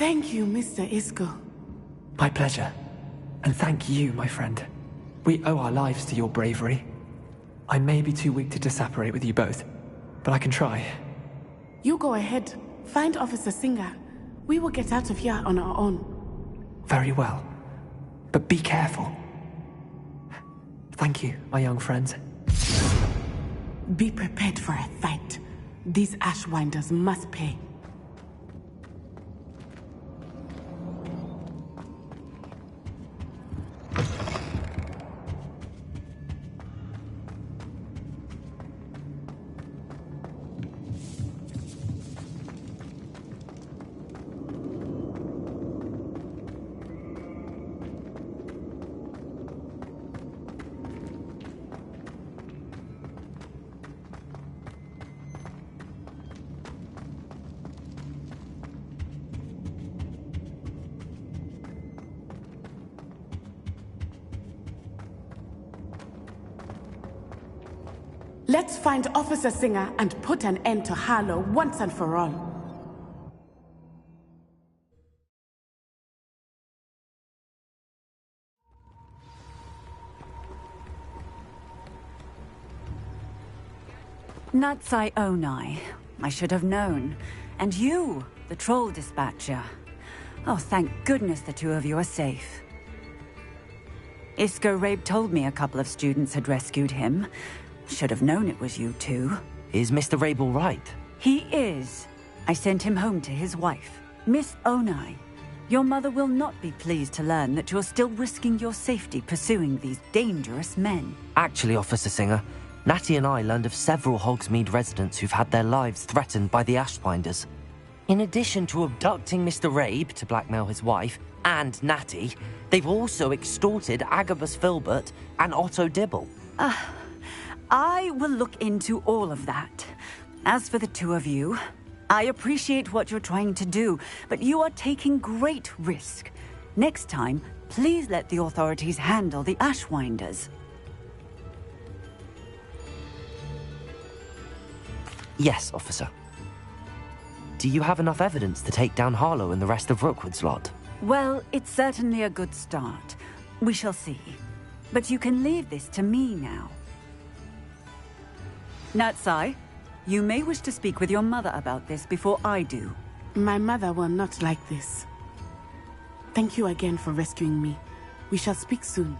Thank you, Mr. Isco. My pleasure. And thank you, my friend. We owe our lives to your bravery. I may be too weak to disapparate with you both, but I can try. You go ahead. Find Officer Singer. We will get out of here on our own. Very well. But be careful. Thank you, my young friends. Be prepared for a fight. These Ashwinders must pay. Let's find Officer Singer and put an end to Harlow once and for all. Natsai Onai. I should have known. And you, the troll dispatcher. Oh, thank goodness the two of you are safe. Isco Rabe told me a couple of students had rescued him. Should have known it was you two. Is Mr. Rabe all right? He is. I sent him home to his wife, Miss Onai. Your mother will not be pleased to learn that you're still risking your safety pursuing these dangerous men. Actually, Officer Singer, Natty and I learned of several Hogsmeade residents who've had their lives threatened by the Ashwinders. In addition to abducting Mr. Rabe to blackmail his wife and Natty, they've also extorted Agabus Filbert and Otto Dibble. I will look into all of that. As for the two of you, I appreciate what you're trying to do, but you are taking great risk. Next time, please let the authorities handle the Ashwinders. Yes, officer. Do you have enough evidence to take down Harlow and the rest of Rookwood's lot? Well, it's certainly a good start. We shall see. But you can leave this to me now. Natsai, you may wish to speak with your mother about this before I do. My mother will not like this. Thank you again for rescuing me. We shall speak soon.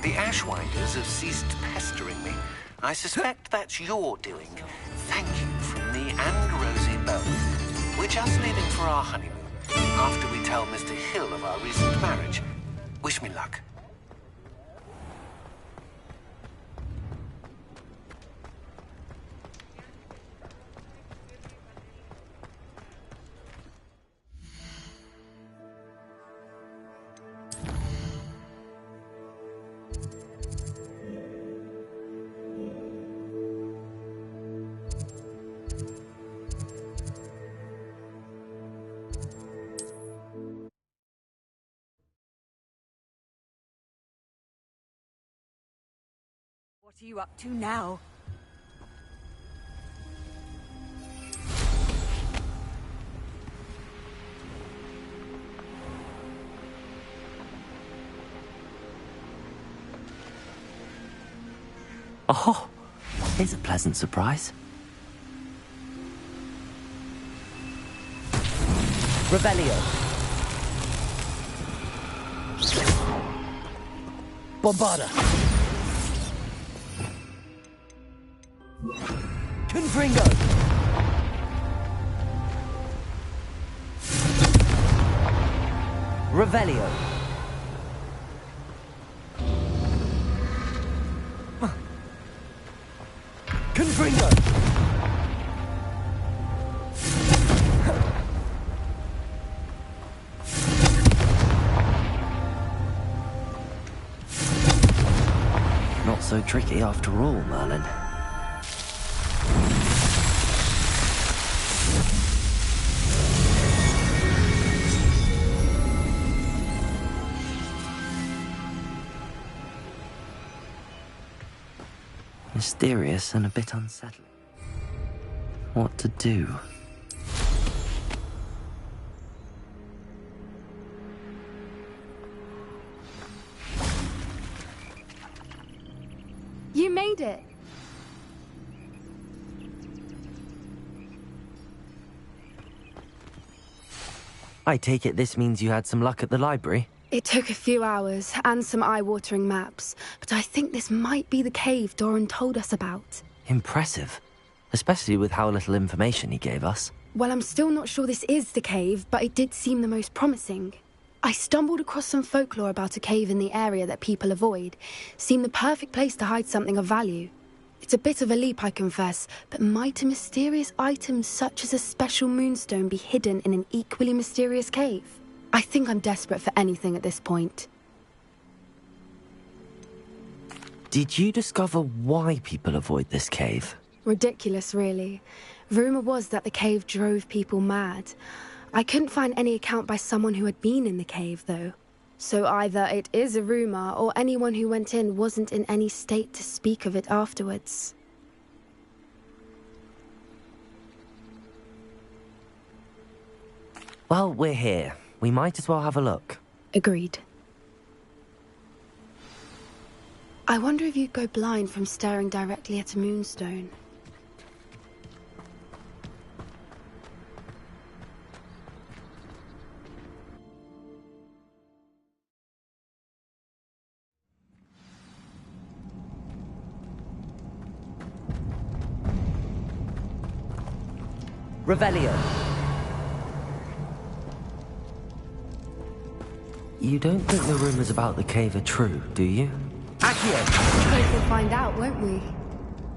The Ashwinders have ceased pestering me. I suspect that's your doing. Thank you from me and Rosie both. We're just leaving for our honeymoon, after we tell Mr. Hill of our recent marriage. Wish me luck. What are you up to now? Oh, here's a pleasant surprise. Revelio. Bombarda. Confringo. Revelio. Confringo. Not so tricky after all, Merlin. Mysterious and a bit unsettling. What to do? You made it. I take it this means you had some luck at the library? It took a few hours and some eye-watering maps, but I think this might be the cave Doran told us about. Impressive. Especially with how little information he gave us. Well, I'm still not sure this is the cave, but it did seem the most promising. I stumbled across some folklore about a cave in the area that people avoid. Seemed the perfect place to hide something of value. It's a bit of a leap, I confess, but might a mysterious item such as a special moonstone be hidden in an equally mysterious cave? I think I'm desperate for anything at this point. Did you discover why people avoid this cave? Ridiculous, really. Rumour was that the cave drove people mad. I couldn't find any account by someone who had been in the cave, though. So either it is a rumour, or anyone who went in wasn't in any state to speak of it afterwards. Well, we're here. We might as well have a look. Agreed. I wonder if you'd go blind from staring directly at a moonstone. Revelio. You don't think the rumors about the cave are true, do you? Accio! I guess we'll find out, won't we?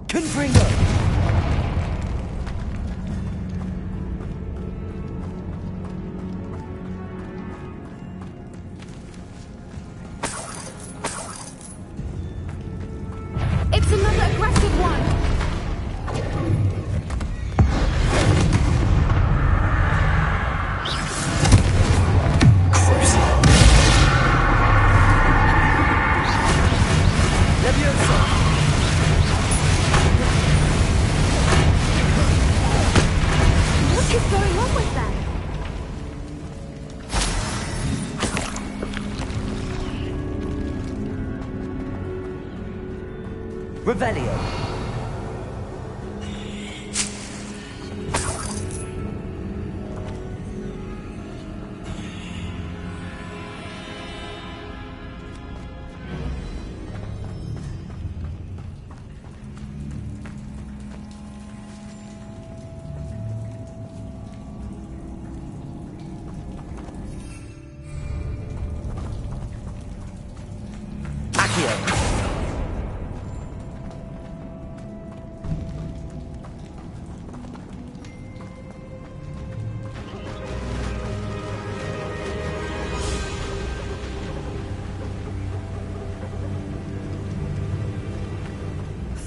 Confringo! It's another aggressive one! What is going on with them? Revelio.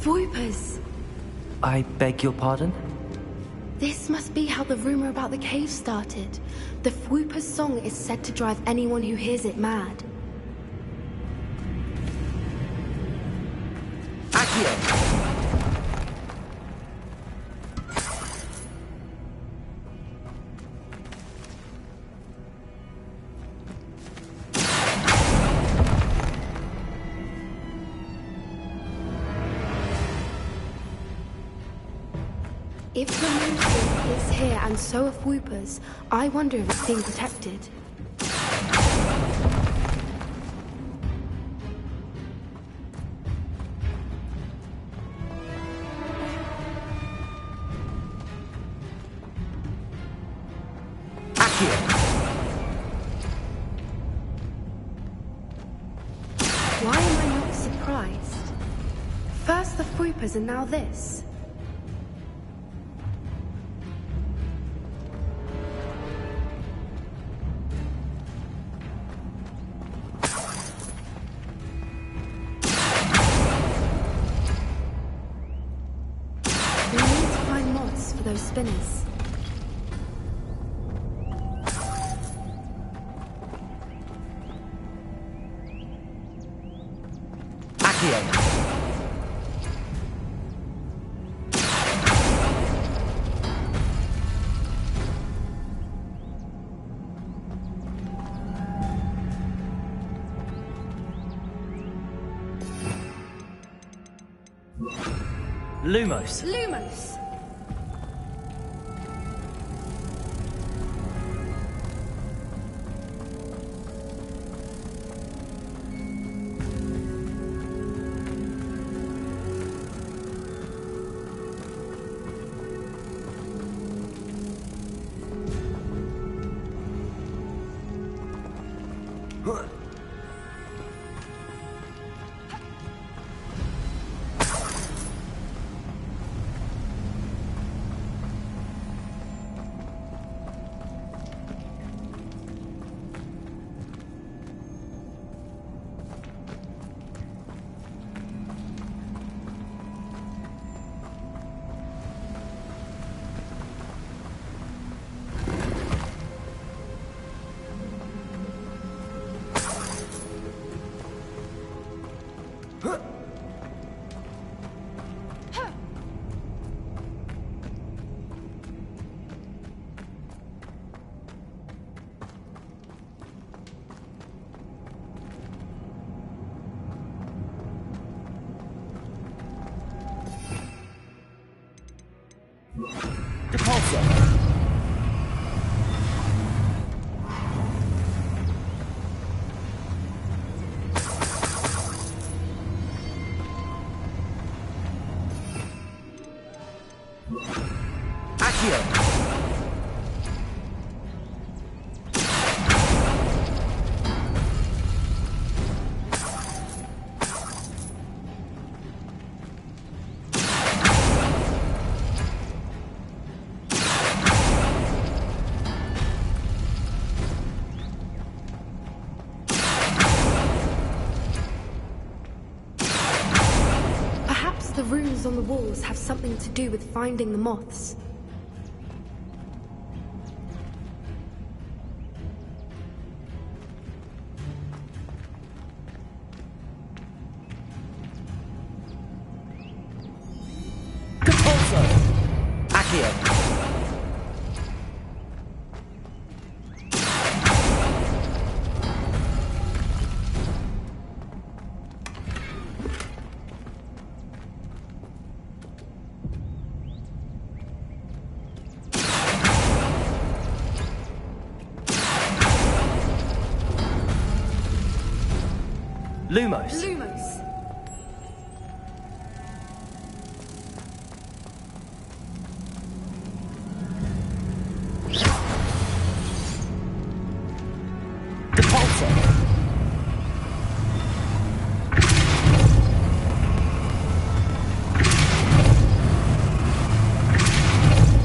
Voipers! I beg your pardon? This must be how the rumor about the cave started. The Fwooper's song is said to drive anyone who hears it mad. Accio! If the moonstone is here and so are Fwoopers, I wonder if it's being protected. Why am I not surprised? First the Fwoopers and now this. We need to find mods for those spinners. Lumos. Lumos! The runes on the walls have something to do with finding the moths. Lumos. Lumos.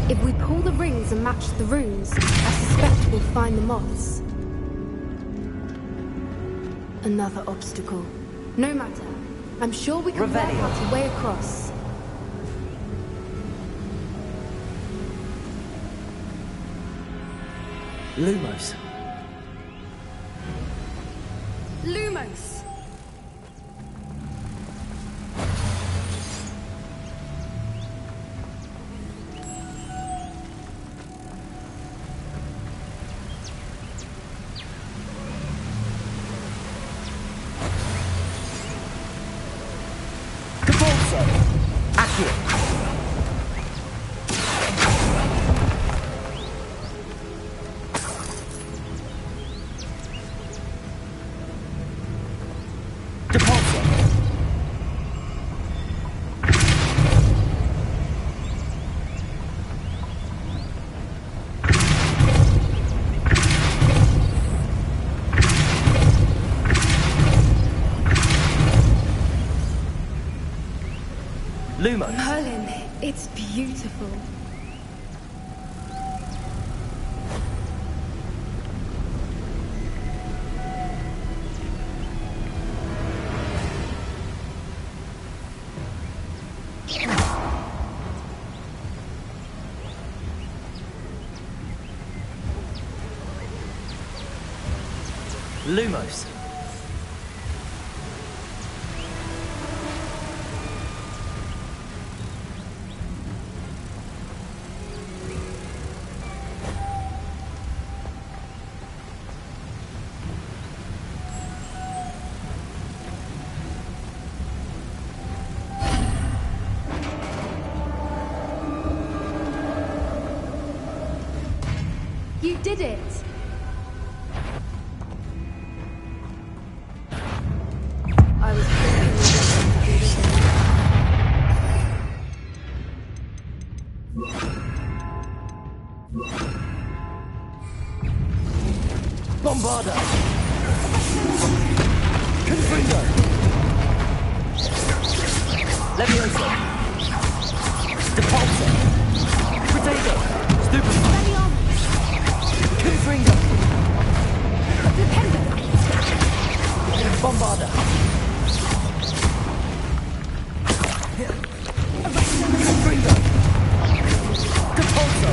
If we pull the rings and match the runes, I suspect we'll find the moths. Another obstacle. No matter. I'm sure we can work out a way across. Lumos. Lumos! Lumos. Merlin, it's beautiful. Lumos. You did it! I was hoping you would do this. Bombarda! Confringo! Leviosa! Depulso! Potato! Stupefy! Confringo! Bombarda! Confringo! Depulso!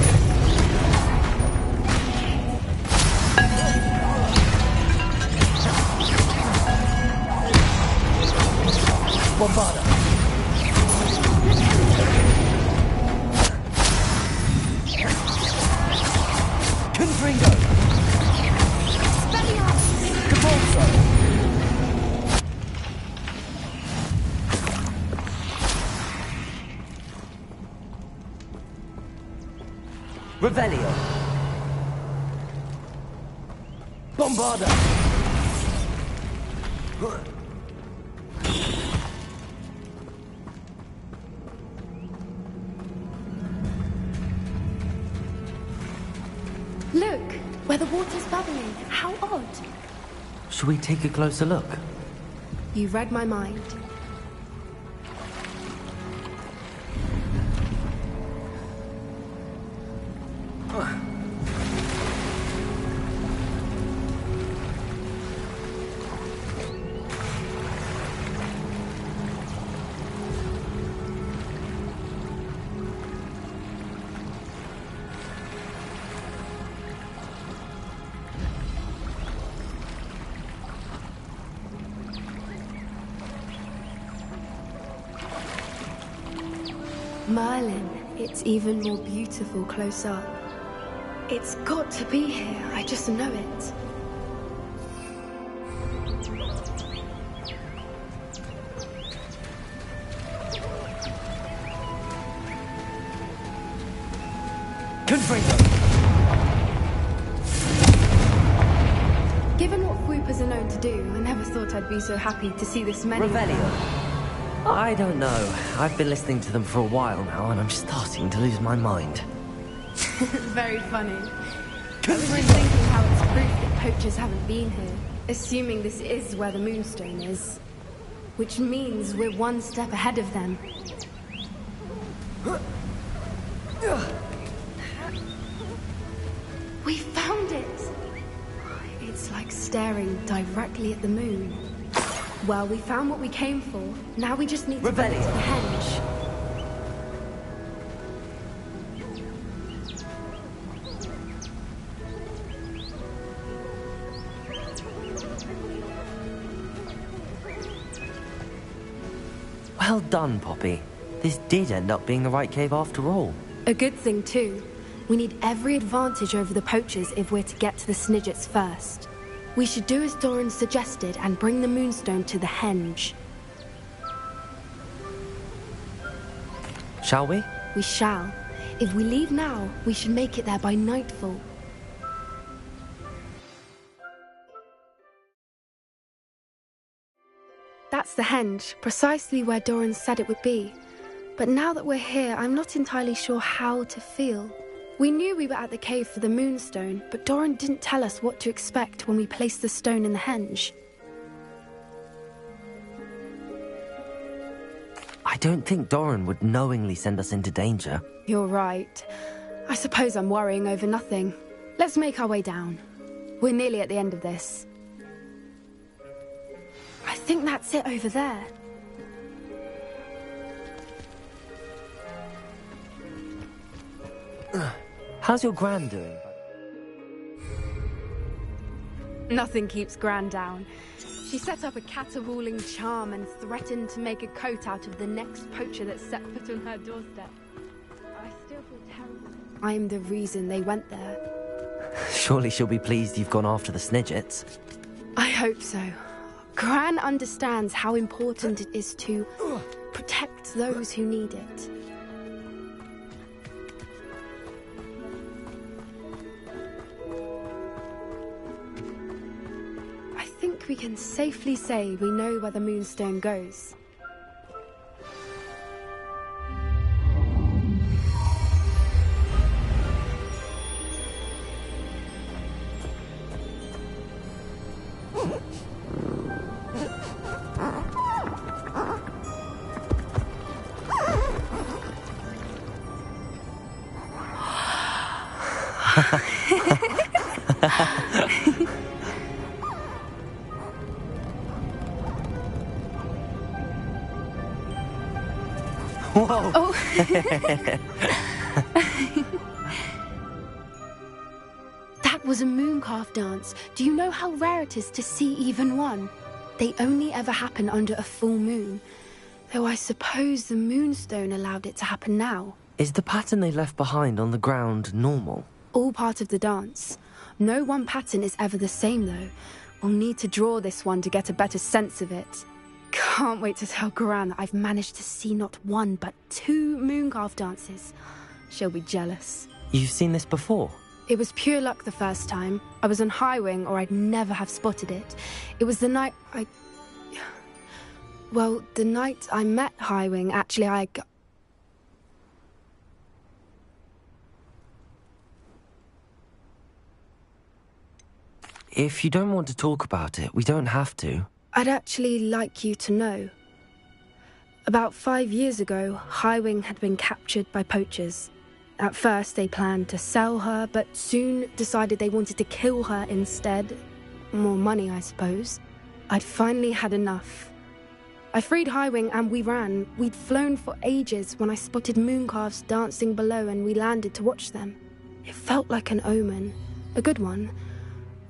Bombarda. Confringo. Cabalso. Revelio. Bombarda. Look, where the water's bubbling. How odd. Should we take a closer look? You read my mind. Merlin, it's even more beautiful close up. It's got to be here, I just know it. Given what Whoopers are known to do, I never thought I'd be so happy to see this many. Revelio. I don't know. I've been listening to them for a while now, and I'm starting to lose my mind. Very funny. I was just thinking how it's proof that poachers haven't been here, assuming this is where the Moonstone is. Which means we're one step ahead of them. We found it! It's like staring directly at the moon. Well, we found what we came for. Now we just need to get to the henge. Well done, Poppy. This did end up being the right cave after all. A good thing, too. We need every advantage over the poachers if we're to get to the Snidgets first. We should do as Doran suggested and bring the Moonstone to the henge. Shall we? We shall. If we leave now, we should make it there by nightfall. That's the henge, precisely where Doran said it would be. But now that we're here, I'm not entirely sure how to feel. We knew we were at the cave for the Moonstone, but Doran didn't tell us what to expect when we placed the stone in the henge. I don't think Doran would knowingly send us into danger. You're right. I suppose I'm worrying over nothing. Let's make our way down. We're nearly at the end of this. I think that's it over there. How's your Gran doing? Nothing keeps Gran down. She set up a caterwauling charm and threatened to make a coat out of the next poacher that set foot on her doorstep. I still feel terrible. I'm the reason they went there. Surely she'll be pleased you've gone after the Snidgets. I hope so. Gran understands how important it is to protect those who need it. I think we can safely say we know where the Moonstone goes. Whoa! Oh. That was a mooncalf dance. Do you know how rare it is to see even one? They only ever happen under a full moon. Though I suppose the Moonstone allowed it to happen now. Is the pattern they left behind on the ground normal? All part of the dance. No one pattern is ever the same, though. We'll need to draw this one to get a better sense of it. Can't wait to tell Gran that I've managed to see not one, but 2 Mooncalf dances. She'll be jealous. You've seen this before? It was pure luck the first time. I was on Highwing, or I'd never have spotted it. It was the night Well, the night I met Highwing, actually, If you don't want to talk about it, we don't have to. I'd actually like you to know. About 5 years ago, Highwing had been captured by poachers. At first, they planned to sell her, but soon decided they wanted to kill her instead. More money, I suppose. I'd finally had enough. I freed Highwing and we ran. We'd flown for ages when I spotted mooncalves dancing below and we landed to watch them. It felt like an omen. A good one.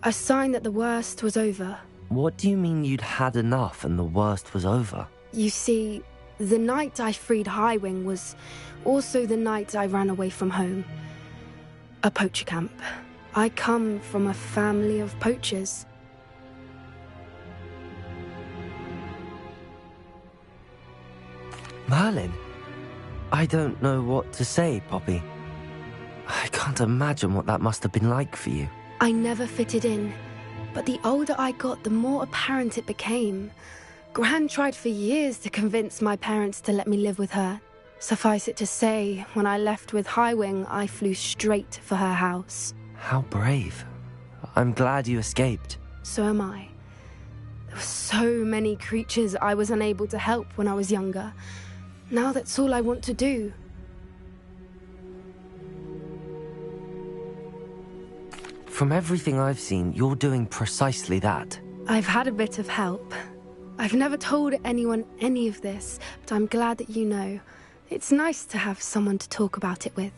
A sign that the worst was over. What do you mean you'd had enough and the worst was over? You see, the night I freed Highwing was also the night I ran away from home. A poacher camp. I come from a family of poachers. Merlin? I don't know what to say, Poppy. I can't imagine what that must have been like for you. I never fitted in, but the older I got, the more apparent it became. Gran tried for years to convince my parents to let me live with her. Suffice it to say, when I left with Highwing, I flew straight for her house. How brave. I'm glad you escaped. So am I. There were so many creatures I was unable to help when I was younger. Now that's all I want to do. From everything I've seen, you're doing precisely that. I've had a bit of help. I've never told anyone any of this, but I'm glad that you know. It's nice to have someone to talk about it with.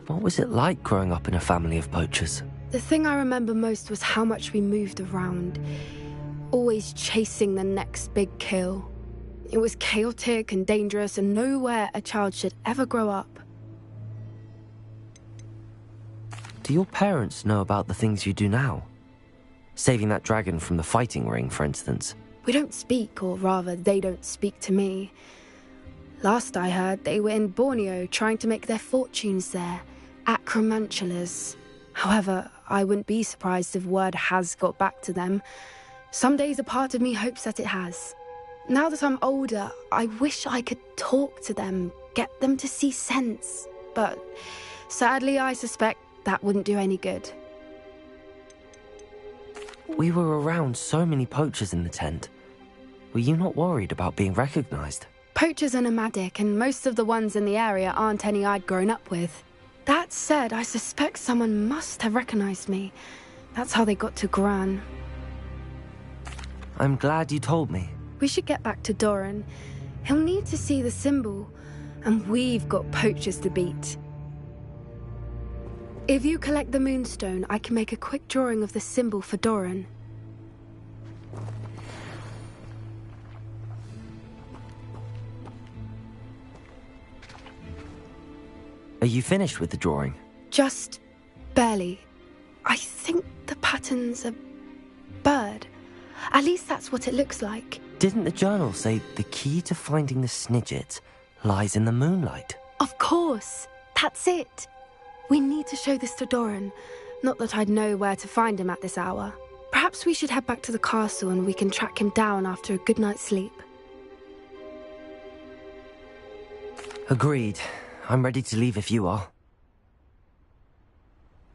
What was it like growing up in a family of poachers? The thing I remember most was how much we moved around, always chasing the next big kill. It was chaotic and dangerous, and nowhere a child should ever grow up. Do your parents know about the things you do now? Saving that dragon from the fighting ring, for instance. We don't speak, or rather, they don't speak to me. Last I heard, they were in Borneo trying to make their fortunes there, acromantulas. However, I wouldn't be surprised if word has got back to them. Some days a part of me hopes that it has. Now that I'm older, I wish I could talk to them, get them to see sense. But sadly, I suspect that wouldn't do any good. We were around so many poachers in the tent. Were you not worried about being recognized? Poachers are nomadic, and most of the ones in the area aren't any I'd grown up with. That said, I suspect someone must have recognized me. That's how they got to Gran. I'm glad you told me. We should get back to Doran. He'll need to see the symbol, and we've got poachers to beat. If you collect the Moonstone, I can make a quick drawing of the symbol for Doran. Are you finished with the drawing? Just barely. I think the pattern's a bird. At least that's what it looks like. Didn't the journal say the key to finding the Snidget lies in the moonlight? Of course. That's it. We need to show this to Doran. Not that I'd know where to find him at this hour. Perhaps we should head back to the castle and we can track him down after a good night's sleep. Agreed. I'm ready to leave if you are.